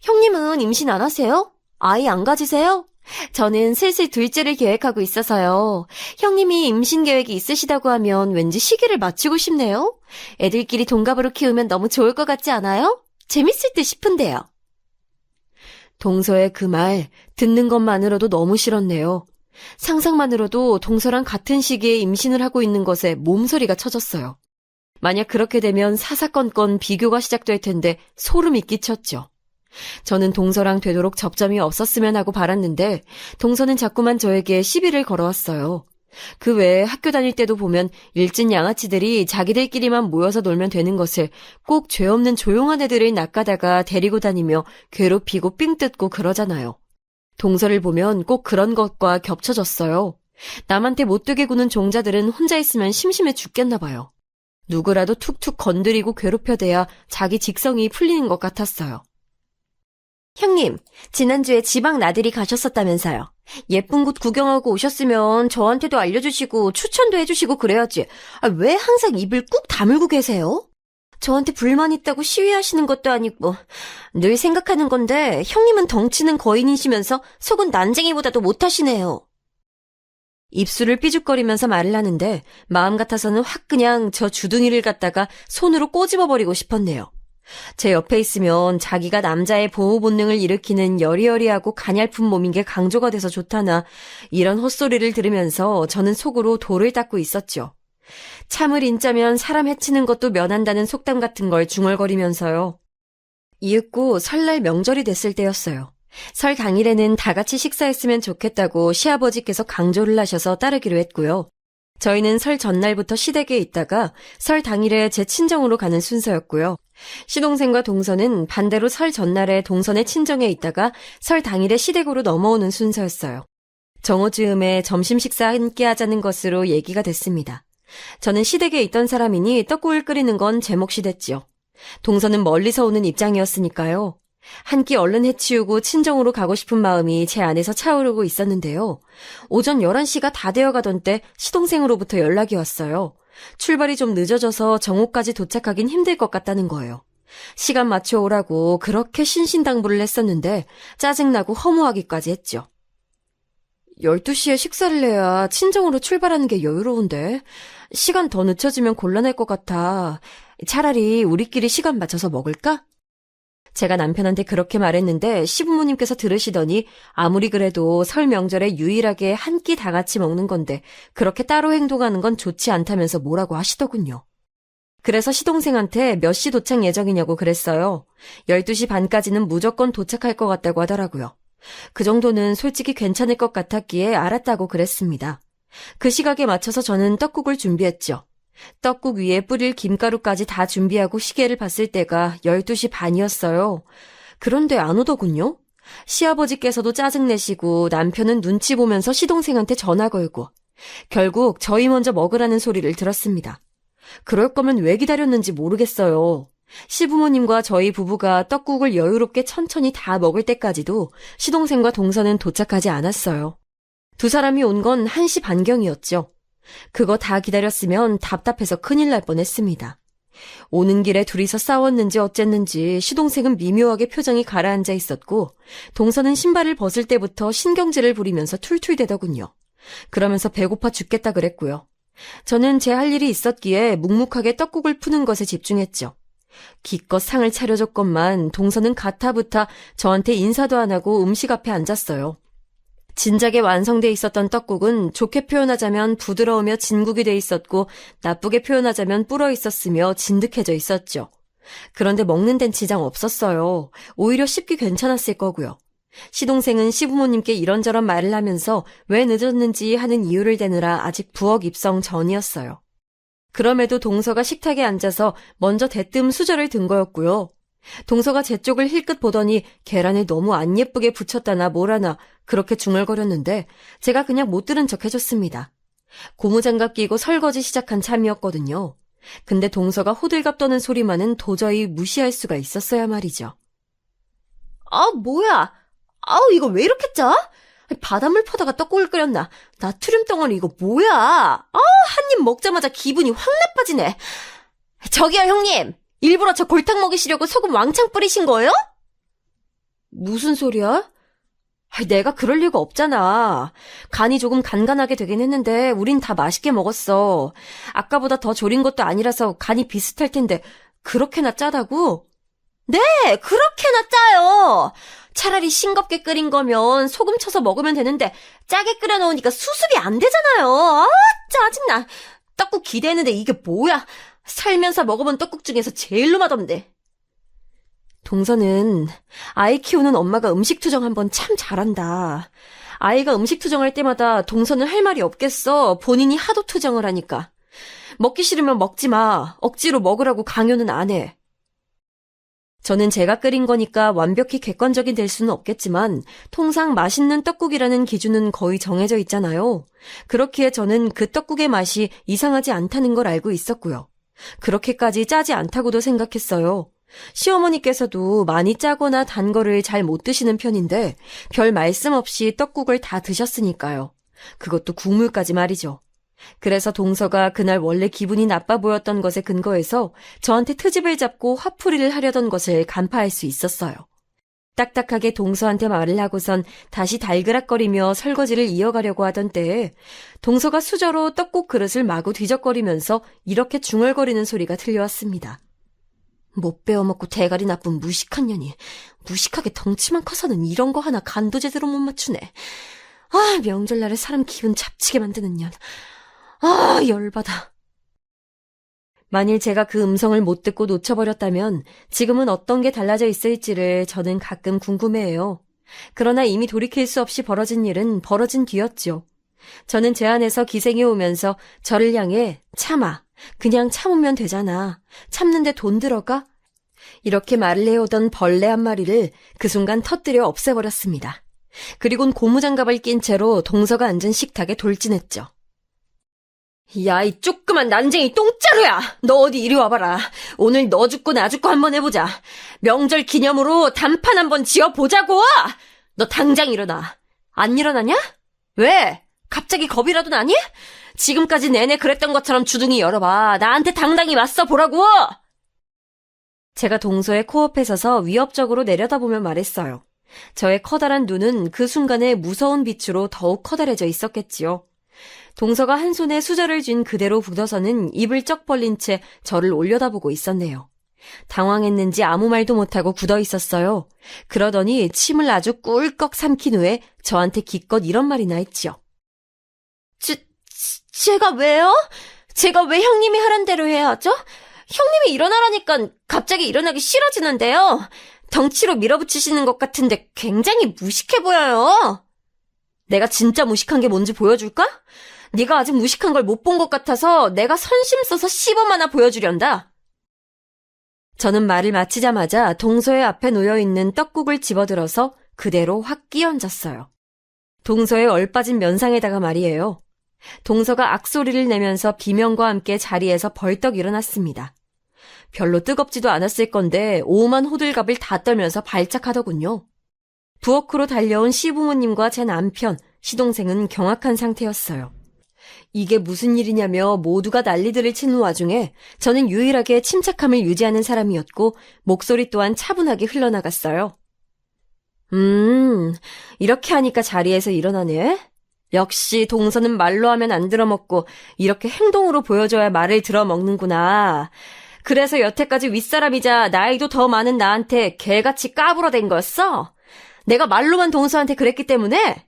형님은 임신 안 하세요? 아이 안 가지세요? 저는 슬슬 둘째를 계획하고 있어서요. 형님이 임신 계획이 있으시다고 하면 왠지 시기를 맞추고 싶네요. 애들끼리 동갑으로 키우면 너무 좋을 것 같지 않아요? 재밌을 듯 싶은데요. 동서의 그 말 듣는 것만으로도 너무 싫었네요. 상상만으로도 동서랑 같은 시기에 임신을 하고 있는 것에 몸서리가 쳐졌어요. 만약 그렇게 되면 사사건건 비교가 시작될 텐데 소름이 끼쳤죠. 저는 동서랑 되도록 접점이 없었으면 하고 바랐는데 동서는 자꾸만 저에게 시비를 걸어왔어요. 그 외에 학교 다닐 때도 보면 일진 양아치들이 자기들끼리만 모여서 놀면 되는 것을 꼭 죄 없는 조용한 애들을 낚아다가 데리고 다니며 괴롭히고 삥 뜯고 그러잖아요. 동서를 보면 꼭 그런 것과 겹쳐졌어요. 남한테 못되게 구는 종자들은 혼자 있으면 심심해 죽겠나 봐요. 누구라도 툭툭 건드리고 괴롭혀대야 자기 직성이 풀리는 것 같았어요. 형님, 지난주에 지방 나들이 가셨었다면서요. 예쁜 곳 구경하고 오셨으면 저한테도 알려주시고 추천도 해주시고 그래야지. 왜 항상 입을 꾹 다물고 계세요? 저한테 불만 있다고 시위하시는 것도 아니고 늘 생각하는 건데 형님은 덩치는 거인이시면서 속은 난쟁이보다도 못하시네요. 입술을 삐죽거리면서 말을 하는데 마음 같아서는 확 그냥 저 주둥이를 갖다가 손으로 꼬집어버리고 싶었네요. 제 옆에 있으면 자기가 남자의 보호 본능을 일으키는 여리여리하고 가냘픈 몸인 게 강조가 돼서 좋다나 이런 헛소리를 들으면서 저는 속으로 돌을 닦고 있었죠. 참을 인자면 사람 해치는 것도 면한다는 속담 같은 걸 중얼거리면서요. 이윽고 설날 명절이 됐을 때였어요. 설 당일에는 다 같이 식사했으면 좋겠다고 시아버지께서 강조를 하셔서 따르기로 했고요. 저희는 설 전날부터 시댁에 있다가 설 당일에 제 친정으로 가는 순서였고요. 시동생과 동서는 반대로 설 전날에 동선의 친정에 있다가 설 당일에 시댁으로 넘어오는 순서였어요. 정오즈음에 점심 식사 함께 하자는 것으로 얘기가 됐습니다. 저는 시댁에 있던 사람이니 떡국을 끓이는 건 제 몫이 됐지요. 동서는 멀리서 오는 입장이었으니까요. 한 끼 얼른 해치우고 친정으로 가고 싶은 마음이 제 안에서 차오르고 있었는데요. 오전 11시가 다 되어가던 때 시동생으로부터 연락이 왔어요. 출발이 좀 늦어져서 정오까지 도착하긴 힘들 것 같다는 거예요. 시간 맞춰 오라고 그렇게 신신당부를 했었는데 짜증나고 허무하기까지 했죠. 12시에 식사를 해야 친정으로 출발하는 게 여유로운데 시간 더 늦춰지면 곤란할 것 같아. 차라리 우리끼리 시간 맞춰서 먹을까? 제가 남편한테 그렇게 말했는데 시부모님께서 들으시더니 아무리 그래도 설 명절에 유일하게 한 끼 다 같이 먹는 건데 그렇게 따로 행동하는 건 좋지 않다면서 뭐라고 하시더군요. 그래서 시동생한테 몇 시 도착 예정이냐고 그랬어요. 12시 반까지는 무조건 도착할 것 같다고 하더라고요. 그 정도는 솔직히 괜찮을 것 같았기에 알았다고 그랬습니다. 그 시각에 맞춰서 저는 떡국을 준비했죠. 떡국 위에 뿌릴 김가루까지 다 준비하고 시계를 봤을 때가 12시 반이었어요. 그런데 안 오더군요. 시아버지께서도 짜증내시고 남편은 눈치 보면서 시동생한테 전화 걸고 결국 저희 먼저 먹으라는 소리를 들었습니다. 그럴 거면 왜 기다렸는지 모르겠어요. 시부모님과 저희 부부가 떡국을 여유롭게 천천히 다 먹을 때까지도 시동생과 동서는 도착하지 않았어요. 두 사람이 온 건 1시 반경이었죠. 그거 다 기다렸으면 답답해서 큰일 날 뻔했습니다. 오는 길에 둘이서 싸웠는지 어쨌는지 시동생은 미묘하게 표정이 가라앉아 있었고 동서는 신발을 벗을 때부터 신경질을 부리면서 툴툴대더군요. 그러면서 배고파 죽겠다 그랬고요. 저는 제 할 일이 있었기에 묵묵하게 떡국을 푸는 것에 집중했죠. 기껏 상을 차려줬건만 동서는 가타부타 저한테 인사도 안 하고 음식 앞에 앉았어요. 진작에 완성돼 있었던 떡국은 좋게 표현하자면 부드러우며 진국이 돼 있었고 나쁘게 표현하자면 불어 있었으며 진득해져 있었죠. 그런데 먹는 데는 지장 없었어요. 오히려 씹기 괜찮았을 거고요. 시동생은 시부모님께 이런저런 말을 하면서 왜 늦었는지 하는 이유를 대느라 아직 부엌 입성 전이었어요. 그럼에도 동서가 식탁에 앉아서 먼저 대뜸 수저를 든 거였고요. 동서가 제 쪽을 힐끗 보더니 계란을 너무 안 예쁘게 붙였다나 뭐라나 그렇게 중얼거렸는데 제가 그냥 못 들은 척 해줬습니다. 고무장갑 끼고 설거지 시작한 참이었거든요. 근데 동서가 호들갑 떠는 소리만은 도저히 무시할 수가 있었어야 말이죠. 아, 뭐야? 아우, 이거 왜 이렇게 짜? 바닷물 퍼다가 떡국을 끓였나? 나트륨 덩어리 이거 뭐야? 한 입 먹자마자 기분이 확 나빠지네. 저기요, 형님! 일부러 저 골탕 먹이시려고 소금 왕창 뿌리신 거예요? 무슨 소리야? 내가 그럴 리가 없잖아. 간이 조금 간간하게 되긴 했는데 우린 다 맛있게 먹었어. 아까보다 더 졸인 것도 아니라서 간이 비슷할 텐데 그렇게나 짜다고? 네, 그렇게나 짜요. 차라리 싱겁게 끓인 거면 소금 쳐서 먹으면 되는데 짜게 끓여 놓으니까 수습이 안 되잖아요. 짜증나. 떡국 기대했는데 이게 뭐야. 살면서 먹어본 떡국 중에서 제일로 맛없네. 동서는 아이 키우는 엄마가 음식 투정 한번 참 잘한다. 아이가 음식 투정할 때마다 동서는 할 말이 없겠어. 본인이 하도 투정을 하니까. 먹기 싫으면 먹지 마. 억지로 먹으라고 강요는 안 해. 저는 제가 끓인 거니까 완벽히 객관적이 될 수는 없겠지만 통상 맛있는 떡국이라는 기준은 거의 정해져 있잖아요. 그렇기에 저는 그 떡국의 맛이 이상하지 않다는 걸 알고 있었고요. 그렇게까지 짜지 않다고도 생각했어요. 시어머니께서도 많이 짜거나 단 거를 잘 못 드시는 편인데 별 말씀 없이 떡국을 다 드셨으니까요. 그것도 국물까지 말이죠. 그래서 동서가 그날 원래 기분이 나빠 보였던 것에 근거해서 저한테 트집을 잡고 화풀이를 하려던 것을 간파할 수 있었어요. 딱딱하게 동서한테 말을 하고선 다시 달그락거리며 설거지를 이어가려고 하던 때에 동서가 수저로 떡국 그릇을 마구 뒤적거리면서 이렇게 중얼거리는 소리가 들려왔습니다. 못 배워먹고 대가리 나쁜 무식한 년이 무식하게 덩치만 커서는 이런 거 하나 간도 제대로 못 맞추네. 아, 명절날에 사람 기분 잡치게 만드는 년. 아, 열받아. 만일 제가 그 음성을 못 듣고 놓쳐버렸다면 지금은 어떤 게 달라져 있을지를 저는 가끔 궁금해해요. 그러나 이미 돌이킬 수 없이 벌어진 일은 벌어진 뒤였죠. 저는 제 안에서 기생이 오면서 저를 향해 참아, 그냥 참으면 되잖아, 참는데 돈 들어가? 이렇게 말을 해오던 벌레 한 마리를 그 순간 터뜨려 없애버렸습니다. 그리곤 고무장갑을 낀 채로 동서가 앉은 식탁에 돌진했죠. 야, 이 쪼끄만 난쟁이 똥자루야! 너 어디 이리 와봐라. 오늘 너 죽고 나 죽고 한번 해보자. 명절 기념으로 단판 한번 지어보자고! 너 당장 일어나. 안 일어나냐? 왜? 갑자기 겁이라도 나니? 지금까지 내내 그랬던 것처럼 주둥이 열어봐. 나한테 당당히 맞서 보라고! 제가 동서의 코앞에 서서 위협적으로 내려다보며 말했어요. 저의 커다란 눈은 그 순간에 무서운 빛으로 더욱 커다래져 있었겠지요. 동서가 한 손에 수저를 쥔 그대로 굳어서는 입을 쩍 벌린 채 저를 올려다보고 있었네요. 당황했는지 아무 말도 못하고 굳어 있었어요. 그러더니 침을 아주 꿀꺽 삼킨 후에 저한테 기껏 이런 말이나 했지요. 제가 왜요? 제가 왜 형님이 하란 대로 해야죠? 형님이 일어나라니까 갑자기 일어나기 싫어지는데요. 덩치로 밀어붙이시는 것 같은데 굉장히 무식해 보여요. 내가 진짜 무식한 게 뭔지 보여줄까? 네가 아직 무식한 걸 못 본 것 같아서 내가 선심 써서 시범 하나 보여주련다. 저는 말을 마치자마자 동서의 앞에 놓여있는 떡국을 집어들어서 그대로 확 끼얹었어요. 동서의 얼빠진 면상에다가 말이에요. 동서가 악소리를 내면서 비명과 함께 자리에서 벌떡 일어났습니다. 별로 뜨겁지도 않았을 건데 오만 호들갑을 다 떨면서 발작하더군요. 부엌으로 달려온 시부모님과 제 남편, 시동생은 경악한 상태였어요. 이게 무슨 일이냐며 모두가 난리들을 치는 와중에 저는 유일하게 침착함을 유지하는 사람이었고 목소리 또한 차분하게 흘러나갔어요. 이렇게 하니까 자리에서 일어나네. 역시 동서는 말로 하면 안 들어먹고 이렇게 행동으로 보여줘야 말을 들어먹는구나. 그래서 여태까지 윗사람이자 나이도 더 많은 나한테 개같이 까불어댄 거였어? 내가 말로만 동서한테 그랬기 때문에?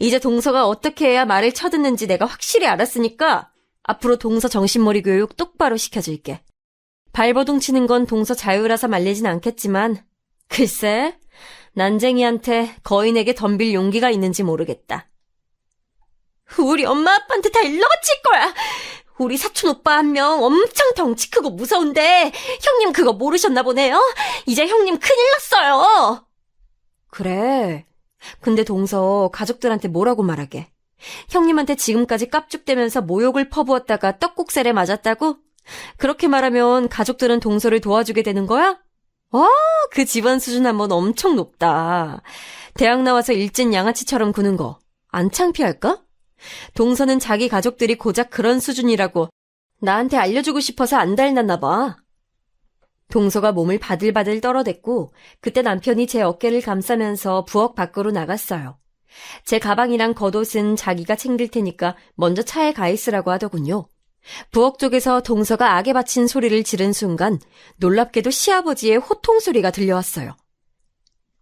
이제 동서가 어떻게 해야 말을 쳐듣는지 내가 확실히 알았으니까 앞으로 동서 정신머리 교육 똑바로 시켜줄게. 발버둥 치는 건 동서 자유라서 말리진 않겠지만 글쎄, 난쟁이한테 거인에게 덤빌 용기가 있는지 모르겠다. 우리 엄마 아빠한테 다 일러바칠 거야. 우리 사촌 오빠 한 명 엄청 덩치 크고 무서운데 형님 그거 모르셨나 보네요. 이제 형님 큰일 났어요. 그래. 근데 동서 가족들한테 뭐라고 말하게? 형님한테 지금까지 깝죽대면서 모욕을 퍼부었다가 떡국살에 맞았다고? 그렇게 말하면 가족들은 동서를 도와주게 되는 거야? 그 집안 수준 한번 엄청 높다. 대학 나와서 일진 양아치처럼 구는 거 안 창피할까? 동서는 자기 가족들이 고작 그런 수준이라고 나한테 알려주고 싶어서 안 달났나 봐. 동서가 몸을 바들바들 떨어댔고 그때 남편이 제 어깨를 감싸면서 부엌 밖으로 나갔어요. 제 가방이랑 겉옷은 자기가 챙길 테니까 먼저 차에 가 있으라고 하더군요. 부엌 쪽에서 동서가 악에 바친 소리를 지른 순간 놀랍게도 시아버지의 호통 소리가 들려왔어요.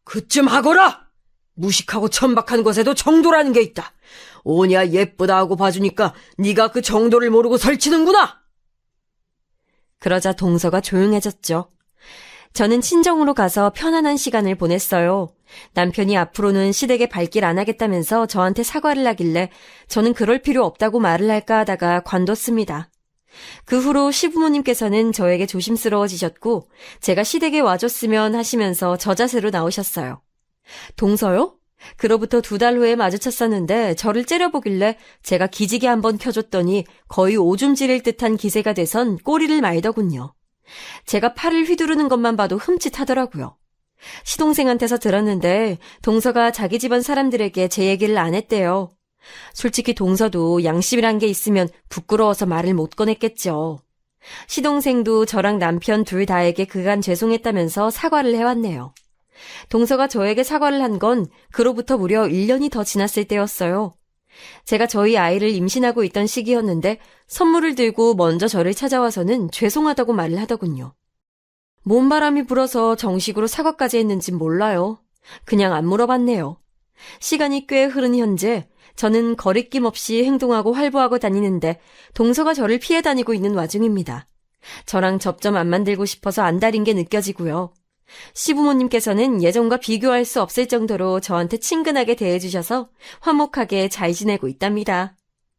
그쯤 하거라! 무식하고 천박한 것에도 정도라는 게 있다. 오냐 예쁘다 하고 봐주니까 네가 그 정도를 모르고 설치는구나. 그러자 동서가 조용해졌죠. 저는 친정으로 가서 편안한 시간을 보냈어요. 남편이 앞으로는 시댁에 발길 안 하겠다면서 저한테 사과를 하길래 저는 그럴 필요 없다고 말을 할까 하다가 관뒀습니다. 그 후로 시부모님께서는 저에게 조심스러워지셨고 제가 시댁에 와줬으면 하시면서 저자세로 나오셨어요. 동서요? 그로부터 2달 후에 마주쳤었는데 저를 째려보길래 제가 기지개 한번 켜줬더니 거의 오줌 지릴 듯한 기세가 돼선 꼬리를 말더군요. 제가 팔을 휘두르는 것만 봐도 흠칫하더라고요. 시동생한테서 들었는데 동서가 자기 집안 사람들에게 제 얘기를 안 했대요. 솔직히 동서도 양심이란 게 있으면 부끄러워서 말을 못 꺼냈겠죠. 시동생도 저랑 남편 둘 다에게 그간 죄송했다면서 사과를 해왔네요. 동서가 저에게 사과를 한 건 그로부터 무려 1년이 더 지났을 때였어요. 제가 저희 아이를 임신하고 있던 시기였는데 선물을 들고 먼저 저를 찾아와서는 죄송하다고 말을 하더군요. 뭔 바람이 불어서 정식으로 사과까지 했는진 몰라요. 그냥 안 물어봤네요. 시간이 꽤 흐른 현재 저는 거리낌 없이 행동하고 활보하고 다니는데 동서가 저를 피해 다니고 있는 와중입니다. 저랑 접점 안 만들고 싶어서 안달인 게 느껴지고요. 시부모님께서는 예전과 비교할 수 없을 정도로 저한테 친근하게 대해주셔서 화목하게 잘 지내고 있답니다.